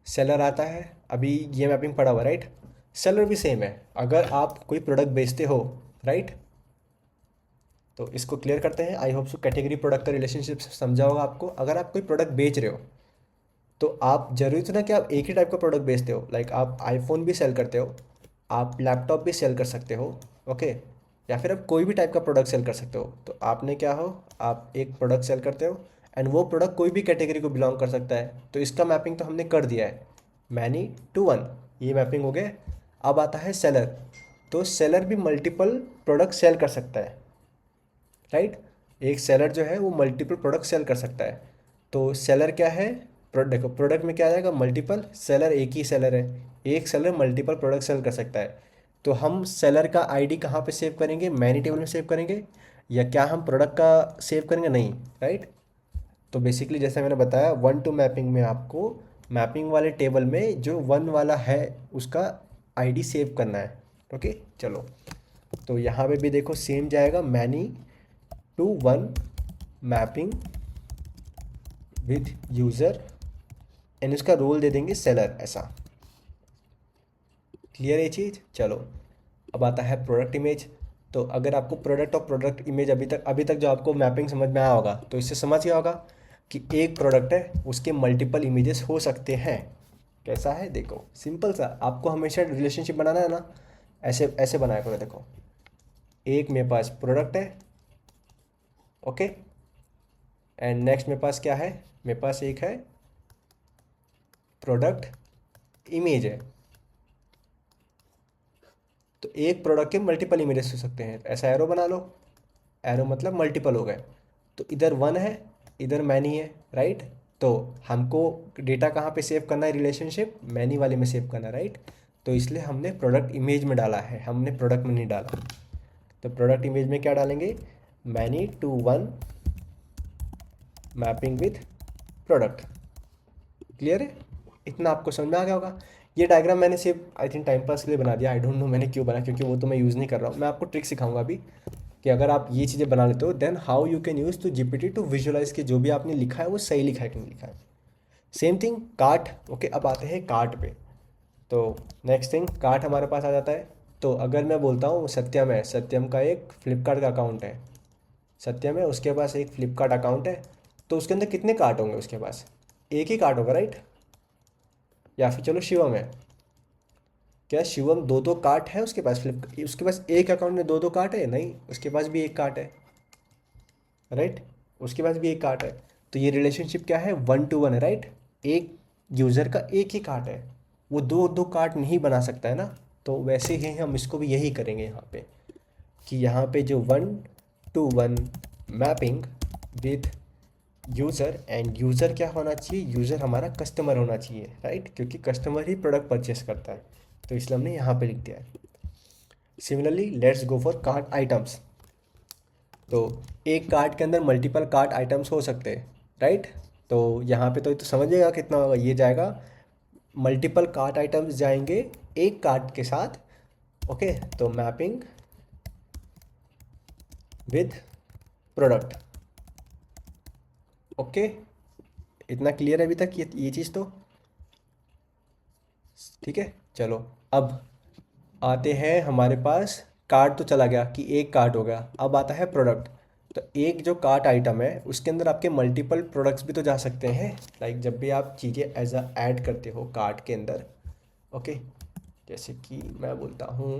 सेलर आता है, अभी ये मैपिंग पड़ा हुआ, राइट। सेलर भी सेम है, अगर आप कोई प्रोडक्ट बेचते हो, राइट, तो इसको क्लियर करते हैं। I hope so category product का रिलेशनशिप समझा होगा आपको। अगर आप कोई प्रोडक्ट बेच रहे हो, तो आप जरूरी तो ना कि आप एक ही टाइप का प्रोडक्ट बेचते हो, लाइक आप आईफोन भी सेल करते हो, आप लैपटॉप भी सेल कर सकते हो, ओके, या फिर आप कोई भी टाइप का प्रोडक्ट सेल कर सकते हो। तो आपने क्या हो, आप एक प्रोडक्ट सेल करते हो एंड वो प्रोडक्ट कोई भी कैटेगरी को बिलोंग कर सकता है, तो इसका मैपिंग तो हमने कर दिया है, मैनी टू 1, ये मैपिंग हो गया। अब आता है सेलर, तो सेलर भी मल्टीपल प्रोडक्ट सेल कर सकता है, राइट। एक सेलर जो है वो मल्टीपल प्रोडक्ट सेल कर सकता है। तो सेलर क्या है, देखो प्रोडक्ट में क्या आ जाएगा, मल्टीपल, सेलर एक ही सेलर है, एक सेलर मल्टीपल प्रोडक्ट सेल कर सकता है। तो हम सेलर का आईडी कहाँ पे सेव करेंगे, मैनी टेबल में सेव करेंगे, या क्या हम प्रोडक्ट का सेव करेंगे, नहीं, राइट। तो बेसिकली जैसे मैंने बताया 1 टू मैपिंग में आपको मैपिंग वाले टेबल में जो 1 वाला है उसका आईडी सेव करना है, ओके। चलो, तो यहाँ पे भी देखो सेम जाएगा, many to 1 mapping with user, and उसका रोल दे देंगे सेलर, ऐसा। क्लियर ये चीज़। चलो, अब आता है प्रोडक्ट इमेज। तो अगर आपको प्रोडक्ट और प्रोडक्ट इमेज अभी तक जो आपको मैपिंग समझ में आया होगा, तो इससे समझ गया होगा कि एक प्रोडक्ट है उसके मल्टीपल इमेजेस हो सकते हैं। कैसा है, देखो सिंपल सा, आपको हमेशा रिलेशनशिप बनाना है ना, ऐसे ऐसे बनाया करो। देखो, एक मेरे पास प्रोडक्ट है, ओके, एंड नेक्स्ट मेरे पास क्या है, मेरे पास एक है प्रोडक्ट इमेज है। तो एक प्रोडक्ट के मल्टीपल इमेजेस हो सकते हैं, ऐसा एरो बना लो, एरो मतलब मल्टीपल हो गए। तो इधर 1 है, इधर मैनी है, राइट। तो हमको डेटा कहाँ पे सेव करना है, रिलेशनशिप मैनी वाले में सेव करना है, राइट। तो इसलिए हमने प्रोडक्ट इमेज में डाला है, हमने प्रोडक्ट में नहीं डाला। तो प्रोडक्ट इमेज में क्या डालेंगे, many to 1 mapping with product. Clear है, इतना आपको समझ में आ गया होगा। ये डायग्राम मैंने सिर्फ आई थिंक टाइम पास के लिए बना दिया, आई डोंट नो मैंने क्यों बना, क्योंकि वो तो मैं यूज़ नहीं कर रहा हूँ। मैं आपको ट्रिक सिखाऊंगा अभी कि अगर आप ये चीज़ें बना लेते हो, then how you can use to GPT to visualize कि जो भी आपने लिखा है वो सही लिखा है कि नहीं लिखा है। Same thing cart, okay. अब आते हैं कार्ट पे। तो नेक्स्ट थिंग, कार्ट हमारे पास आ जाता है। तो अगर मैं बोलता हूँ सत्यम है, सत्यम का एक फ्लिपकार्ट का अकाउंट है, सत्यम है, उसके पास एक फ्लिपकार्ट अकाउंट है, तो उसके अंदर कितने कार्ट होंगे, उसके पास एक ही कार्ट होगा, राइट। या फिर चलो शिवम है, क्या शिवम दो दो कार्ट है उसके पास, फ्लिप उसके पास एक अकाउंट में दो दो कार्ट है, नहीं, उसके पास भी एक कार्ट है, राइट, उसके पास भी एक कार्ट है। तो ये रिलेशनशिप क्या है, 1 टू 1 है, राइट। एक यूज़र का एक ही कार्ट है, वो दो दो कार्ट नहीं बना सकता है ना। तो वैसे ही हम इसको भी यही करेंगे यहाँ पे, कि यहाँ पे जो 1 to 1 mapping with user, and user क्या होना चाहिए, यूज़र हमारा कस्टमर होना चाहिए, राइट, क्योंकि कस्टमर ही प्रोडक्ट परचेस करता है। तो इसलिए हमने यहाँ पे लिख दिया है। Similarly let's go for cart items. तो एक कार्ट के अंदर मल्टीपल कार्ट आइटम्स हो सकते हैं, राइट। तो यहाँ पे तो समझिएगा कितना होगा, ये जाएगा, मल्टीपल कार्ट आइटम्स जाएंगे एक कार्ट के साथ, ओके। तो मैपिंग विद प्रोडक्ट, ओके। इतना क्लियर है अभी तक, ये चीज़ तो ठीक है। चलो, अब आते हैं हमारे पास, कार्ड तो चला गया कि एक कार्ड हो गया, अब आता है प्रोडक्ट। तो एक जो कार्ट आइटम है उसके अंदर आपके मल्टीपल प्रोडक्ट्स भी तो जा सकते हैं। लाइक जब भी आप चीज़ें एज अ ऐड करते हो कार्ट के अंदर, ओके, जैसे कि मैं बोलता हूँ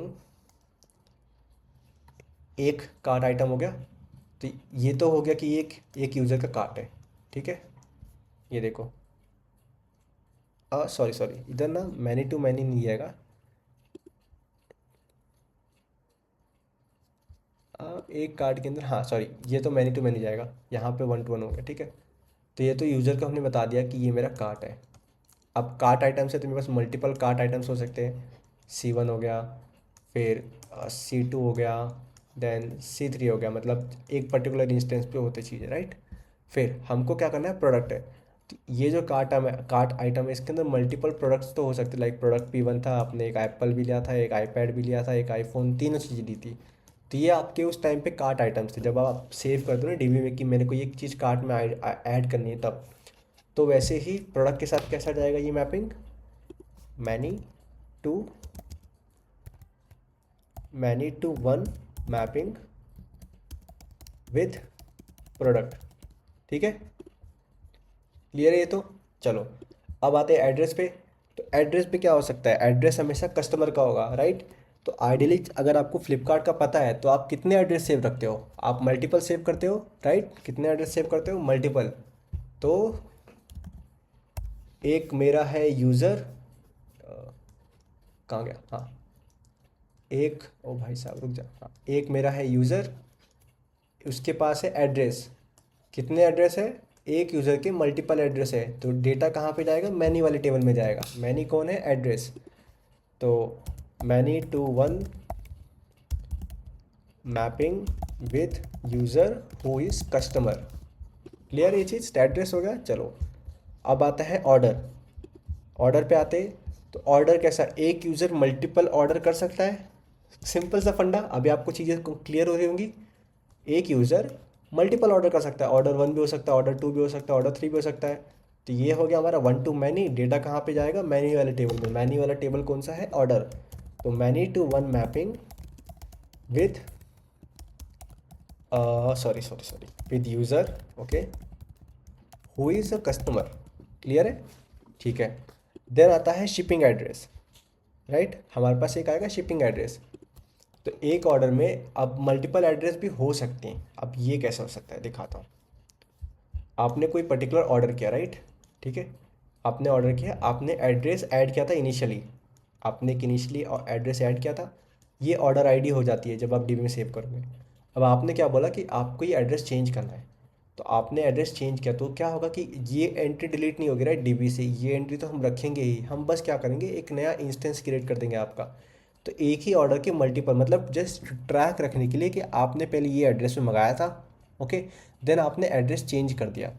एक कार्ट आइटम हो गया, तो ये तो हो गया कि एक एक यूज़र का कार्ट है, ठीक है। ये देखो, सॉरी सॉरी, इधर ना मैनी टू मैनी नहीं जाएगा। एक कार्ड के अंदर, हाँ सॉरी, ये तो मैनी टू मैनी जाएगा, यहाँ पे वन टू वन हो गया, ठीक है। तो ये तो यूज़र को हमने बता दिया कि ये मेरा कार्ट है। अब कार्ट आइटम से तो मेरे पास मल्टीपल कार्ट आइटम्स हो सकते हैं। C1 हो गया, फिर C2 हो गया, देन C3 हो गया, मतलब एक पर्टिकुलर इंस्टेंस पे होते चीज़ें, राइट। फिर हमको क्या करना है, प्रोडक्ट है। तो ये जो कार्ट आइटम है इसके अंदर मल्टीपल प्रोडक्ट्स तो हो सकते हैं। लाइक प्रोडक्ट P1 था, आपने एक एप्पल भी लिया था, एक आईपैड भी लिया था, एक आईफोन, तीनों चीज़ें ली थी। तो ये आपके उस टाइम पे कार्ट आइटम्स थे, जब आप सेव करते हो ना डीबी में कि मेरे को ये चीज़ कार्ट में ऐड करनी है तब। तो वैसे ही प्रोडक्ट के साथ कैसा जाएगा ये mapping, many to one mapping with product, ठीक है। क्लियर है ये तो। चलो, अब आते हैं एड्रेस पे। तो एड्रेस पे क्या हो सकता है, एड्रेस हमेशा कस्टमर का होगा, राइट। तो आइडियली अगर आपको फ्लिपकार्ट का पता है तो आप कितने एड्रेस सेव रखते हो, आप मल्टीपल सेव करते हो, राइट। कितने एड्रेस सेव करते हो, मल्टीपल। तो एक मेरा है यूज़र, कहाँ गया, हाँ, एक, ओ भाई साहब रुक जा, हाँ, एक मेरा है यूज़र, उसके पास है एड्रेस। कितने एड्रेस है, एक यूज़र के मल्टीपल एड्रेस है, तो डेटा कहाँ पे जाएगा, मैनी वाले टेबल में जाएगा। मैनी कौन है, एड्रेस। तो many to one mapping with user who is customer. Clear ये चीज़, एड्रेस हो गया। चलो, अब आता है ऑर्डर। ऑर्डर पे आते हैं, तो ऑर्डर कैसा, एक यूज़र मल्टीपल ऑर्डर कर सकता है। सिंपल सा फंडा, अभी आपको चीज़ें क्लियर हो रही होंगी। एक यूज़र मल्टीपल ऑर्डर कर सकता है, ऑर्डर 1 भी हो सकता है, ऑर्डर 2 भी हो सकता है, ऑर्डर 3 भी हो सकता है। तो ये हो गया हमारा वन टू मैनी। डेटा कहाँ पे जाएगा, मैनी वाले टेबल में। मैनी वाला टेबल कौन सा है, ऑर्डर। तो many to one mapping with, sorry sorry sorry, with user, okay, who is a customer. Clear है, ठीक है। देन आता है शिपिंग एड्रेस, राइट। हमारे पास एक आएगा शिपिंग एड्रेस। तो एक ऑर्डर में अब मल्टीपल एड्रेस भी हो सकते हैं। अब ये कैसे हो सकता है, दिखाता हूँ। आपने कोई पर्टिकुलर ऑर्डर किया, राइट, ठीक है। आपने ऑर्डर किया, आपने एड्रेस ऐड किया था इनिशियली, आपने एक इनिशियली एड्रेस ऐड किया था। ये ऑर्डर आईडी हो जाती है जब आप डीबी में सेव करोगे। अब आपने क्या बोला कि आपको ये एड्रेस चेंज करना है, तो आपने एड्रेस चेंज किया, तो क्या होगा कि ये एंट्री डिलीट नहीं होगी, राइट, डीबी से। ये एंट्री तो हम रखेंगे ही, हम बस क्या करेंगे, एक नया इंस्टेंस क्रिएट कर देंगे आपका। तो एक ही ऑर्डर के मल्टीपल, मतलब जस्ट ट्रैक रखने के लिए कि आपने पहले ये एड्रेस में मंगाया था, ओके, देन आपने एड्रेस चेंज कर दिया।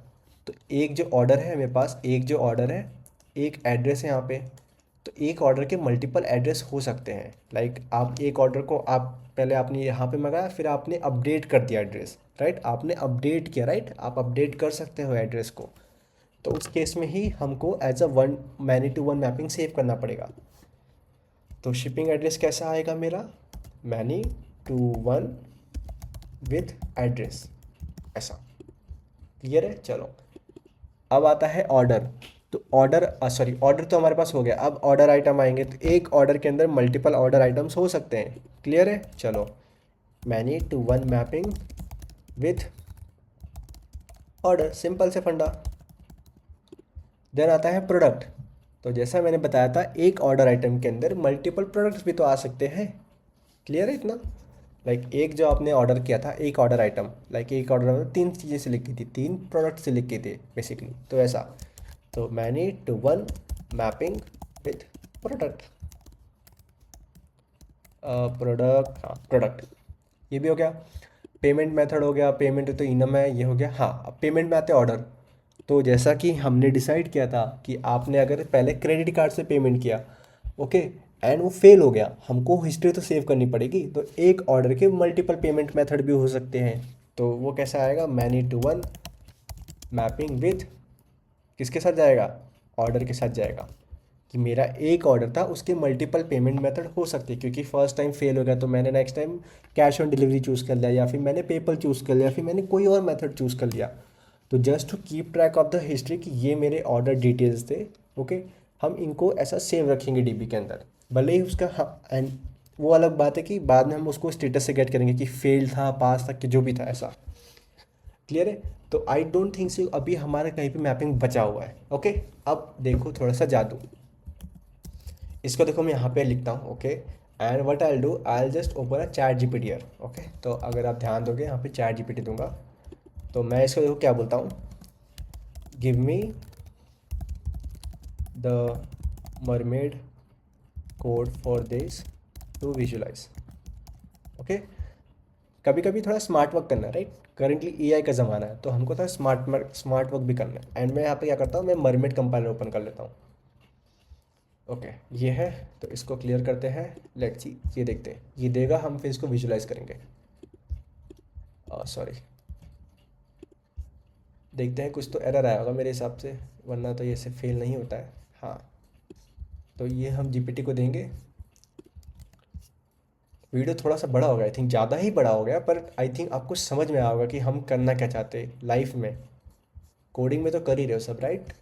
तो एक जो ऑर्डर है मेरे पास, एक जो ऑर्डर है, एक एड्रेस है यहाँ पे। तो एक ऑर्डर के मल्टीपल एड्रेस हो सकते हैं। लाइक आप एक ऑर्डर को, आप पहले आपने यहाँ पे मंगाया, फिर आपने अपडेट कर दिया एड्रेस, राइट, आपने अपडेट किया, राइट, आप अपडेट कर सकते हो एड्रेस को। तो उस केस में ही हमको as a one many to one mapping save करना पड़ेगा। तो शिपिंग एड्रेस कैसा आएगा मेरा, many to one with address, ऐसा। क्लियर है, चलो। अब आता है ऑर्डर। तो ऑर्डर, सॉरी, ऑर्डर तो हमारे पास हो गया। अब ऑर्डर आइटम आएंगे, तो एक ऑर्डर के अंदर मल्टीपल ऑर्डर आइटम्स हो सकते हैं। क्लियर है, चलो। Many to one mapping with order, simple से फंडा। देन आता है प्रोडक्ट। तो जैसा मैंने बताया था, एक ऑर्डर आइटम के अंदर मल्टीपल प्रोडक्ट्स भी तो आ सकते हैं। क्लियर है इतना। लाइक एक जो आपने ऑर्डर किया था, एक ऑर्डर आइटम, लाइक एक ऑर्डर में 3 चीज़ें सिलेक्ट की थी, 3 प्रोडक्ट सिलेक्ट किए थे बेसिकली, तो ऐसा। तो many to one mapping with product, product, हाँ प्रोडक्ट, ये भी हो गया। पेमेंट मेथड हो गया, पेमेंट तो इनम है, ये हो गया। हाँ, अब पेमेंट में आते हैं ऑर्डर। तो जैसा कि हमने डिसाइड किया था कि आपने अगर पहले क्रेडिट कार्ड से पेमेंट किया, ओके, एंड वो फेल हो गया, हमको हिस्ट्री तो सेव करनी पड़ेगी। तो एक ऑर्डर के मल्टीपल पेमेंट मेथड भी हो सकते हैं। तो वो कैसा आएगा, many to one mapping with, किसके साथ जाएगा, ऑर्डर के साथ जाएगा। कि मेरा एक ऑर्डर था, उसके मल्टीपल पेमेंट मेथड हो सकते हैं, क्योंकि फर्स्ट टाइम फेल हो गया तो मैंने next time cash on delivery choose कर लिया, या फिर मैंने पेपल चूज़ कर लिया, या फिर मैंने कोई और मेथड चूज़ कर लिया। तो just to keep track of the history कि ये मेरे ऑर्डर डिटेल्स थे, ओके, हम इनको ऐसा सेव रखेंगे डीबी के अंदर। भले ही उसका, हाँ, एंड वो अलग बात है कि बाद में हम उसको स्टेटस से गेट करेंगे कि फेल था, पास था, कि जो भी था, ऐसा। क्लियर है? तो आई डोंट थिंक सो अभी हमारा कहीं पे मैपिंग बचा हुआ है। ओके, अब देखो थोड़ा सा जादू। इसको देखो मैं यहाँ पे लिखता हूँ, okay, and what I do, I just open a chat GPT. Okay, तो अगर आप ध्यान दोगे यहाँ पे चैट जीपीटी दूंगा, तो मैं इसको देखो क्या बोलता हूँ, give me the mermaid code for this to visualize. Okay, कभी कभी थोड़ा स्मार्ट वर्क करना है, राइट? करेंटली एआई का ज़माना है, तो हमको थोड़ा स्मार्ट वर्क भी करना है। एंड मैं यहाँ पे क्या करता हूँ, मैं मरमेड कंपाइलर ओपन कर लेता हूँ। ओके, ये है, तो इसको क्लियर करते हैं। लेट्स सी, ये देखते हैं ये देगा, हम फिर इसको विजुलाइज करेंगे। सॉरी, देखते हैं, कुछ तो एरर आया होगा मेरे हिसाब से, वरना तो ये से फेल नहीं होता है। हाँ, तो ये हम जीपीटी को देंगे। वीडियो थोड़ा सा बड़ा हो गया, आई थिंक ज़्यादा ही बड़ा हो गया, पर आई थिंक आपको समझ में आया होगा कि हम करना क्या चाहते हैं लाइफ में। कोडिंग में तो कर ही रहे हो सब, राइट?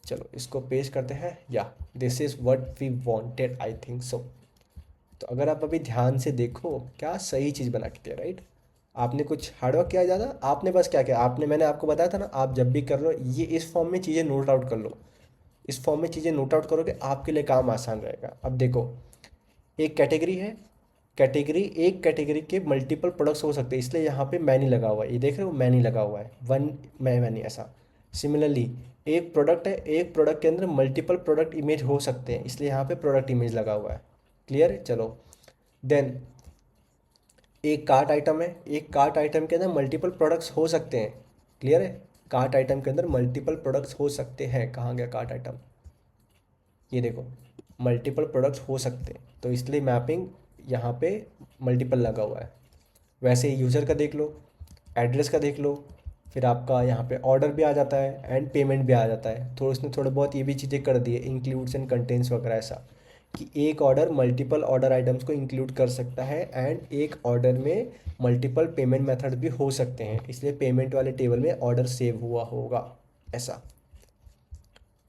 चलो इसको पेश करते हैं, या this is what we wanted, I think so. तो अगर आप अभी ध्यान से देखो, क्या सही चीज़ बना के दिया, राइट? आपने कुछ हार्डवर्क किया ज़्यादा, आपने बस क्या किया, आपने, मैंने आपको बताया था ना, आप जब भी कर रहे हो ये इस फॉर्म में चीज़ें नोट आउट कर लो। इस फॉर्म में चीज़ें नोट आउट करोगे, आपके लिए काम आसान रहेगा। अब देखो, एक कैटेगरी है, कैटेगरी, एक कैटेगरी के मल्टीपल प्रोडक्ट्स हो सकते हैं, इसलिए यहाँ पे मैनी लगा हुआ है, ये देख रहे हो, मैनी लगा हुआ है, वन मैनी, ऐसा। सिमिलरली, एक प्रोडक्ट है, एक प्रोडक्ट के अंदर मल्टीपल प्रोडक्ट इमेज हो सकते हैं, इसलिए यहाँ पे प्रोडक्ट इमेज लगा हुआ है। क्लियर है? चलो, देन एक कार्ट आइटम है, एक कार्ट आइटम के अंदर मल्टीपल प्रोडक्ट्स हो सकते हैं। क्लियर है? कार्ट आइटम के अंदर मल्टीपल प्रोडक्ट्स हो सकते हैं। कहाँ गया कार्ट आइटम? ये देखो, मल्टीपल प्रोडक्ट्स हो सकते हैं, तो इसलिए मैपिंग यहाँ पे मल्टीपल लगा हुआ है। वैसे ही यूज़र का देख लो, एड्रेस का देख लो, फिर आपका यहाँ पे ऑर्डर भी आ जाता है एंड पेमेंट भी आ जाता है। तो इसने थोड़े बहुत ये भी चीज़ें कर दी है, इंक्लूड्स एंड कंटेंट्स वगैरह, ऐसा कि एक ऑर्डर मल्टीपल ऑर्डर आइटम्स को इंक्लूड कर सकता है, एंड एक ऑर्डर में मल्टीपल पेमेंट मेथड भी हो सकते हैं, इसलिए पेमेंट वाले टेबल में ऑर्डर सेव हुआ होगा, ऐसा।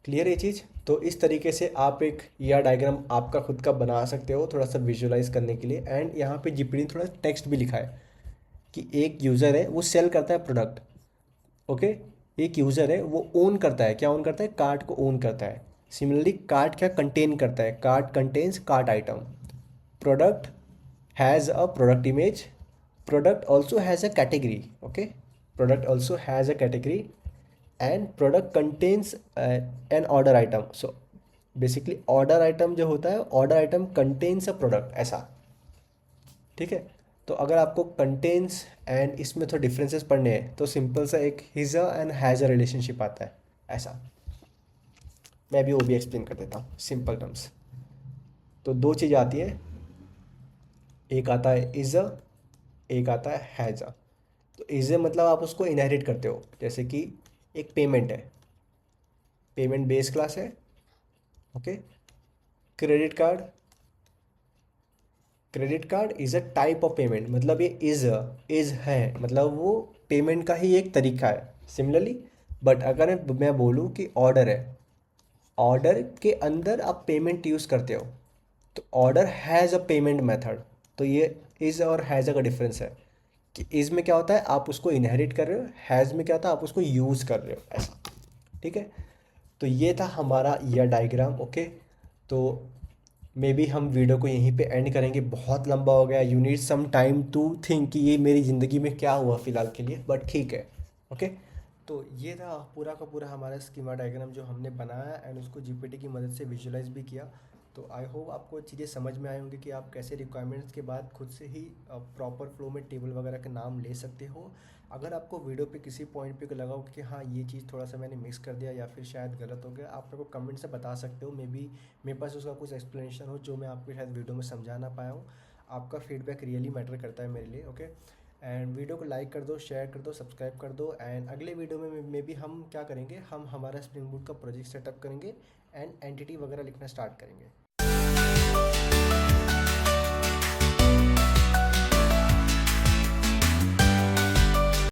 क्लियर है ये चीज़? तो इस तरीके से आप एक या डायग्राम आपका खुद का बना सकते हो, थोड़ा सा विजुलाइज करने के लिए। एंड यहाँ पे जीपीटी ने थोड़ा टेक्स्ट भी लिखा है कि एक यूज़र है, वो सेल करता है प्रोडक्ट। ओके, एक यूज़र है, वो ओन करता है, क्या ओन करता है? कार्ट को ओन करता है। सिमिलरली कार्ट क्या कंटेन करता है? Cart contains cart item. Product has a product image, product also has a category. Okay, product also has a category, and product contains an order item. So basically order item जो होता है, order item contains a product, ऐसा। ठीक है? तो अगर आपको contains and इसमें थोड़ा डिफरेंसेस पढ़ने हैं, तो सिंपल सा एक his and has a relationship आता है, ऐसा। मैं भी वो भी एक्सप्लेन कर देता हूँ सिंपल टर्म्स। तो दो चीज़ आती है, एक आता है इज़ अ, एक आता है हैज़ अ। तो इज़ अ मतलब आप उसको इनहेरिट करते हो, जैसे कि एक पेमेंट है, पेमेंट बेस क्लास है। Okay, credit card, credit card is a type of payment, मतलब ये इज़ है, मतलब वो पेमेंट का ही एक तरीका है। सिमिलरली, बट अगर मैं बोलूँ कि ऑर्डर है, ऑर्डर के अंदर आप पेमेंट यूज़ करते हो, तो order has a payment method. तो ये इज़ और हैज़ का डिफरेंस है कि इज़ में क्या होता है, आप उसको इनहेरिट कर रहे हो, हैज़ में क्या होता है, आप उसको यूज़ कर रहे हो, ऐसा। ठीक है? तो ये था हमारा ईयर डायग्राम। ओके, तो मे बी हम वीडियो को यहीं पे एंड करेंगे, बहुत लंबा हो गया, you need some time to think कि ये मेरी ज़िंदगी में क्या हुआ फ़िलहाल के लिए, बट ठीक है। ओके, तो ये था पूरा का पूरा हमारा स्कीमा डायग्राम जो हमने बनाया, एंड उसको जीपीटी की मदद से विजुलाइज भी किया। तो आई होप आपको चीज़ें समझ में आई होंगी कि आप कैसे रिक्वायरमेंट्स के बाद खुद से ही प्रॉपर फ्लो में टेबल वगैरह के नाम ले सकते हो। अगर आपको वीडियो पे किसी पॉइंट पे लगा हो कि हाँ ये चीज़ थोड़ा सा मैंने मिक्स कर दिया या फिर शायद गलत हो गया, आप मेरे को कमेंट से बता सकते हो। मे बी मेरे पास उसका कुछ एक्सप्लेनेशन हो जो मैं आपको शायद वीडियो में समझा ना पाया हूँ। आपका फीडबैक रियली मैटर करता है मेरे लिए। ओके, एंड वीडियो को लाइक कर दो, शेयर कर दो, सब्सक्राइब कर दो। एंड अगले वीडियो में भी हम क्या करेंगे, हम हमारा स्प्रिंग बूट का प्रोजेक्ट सेटअप करेंगे एंड एंटिटी वगैरह लिखना स्टार्ट करेंगे।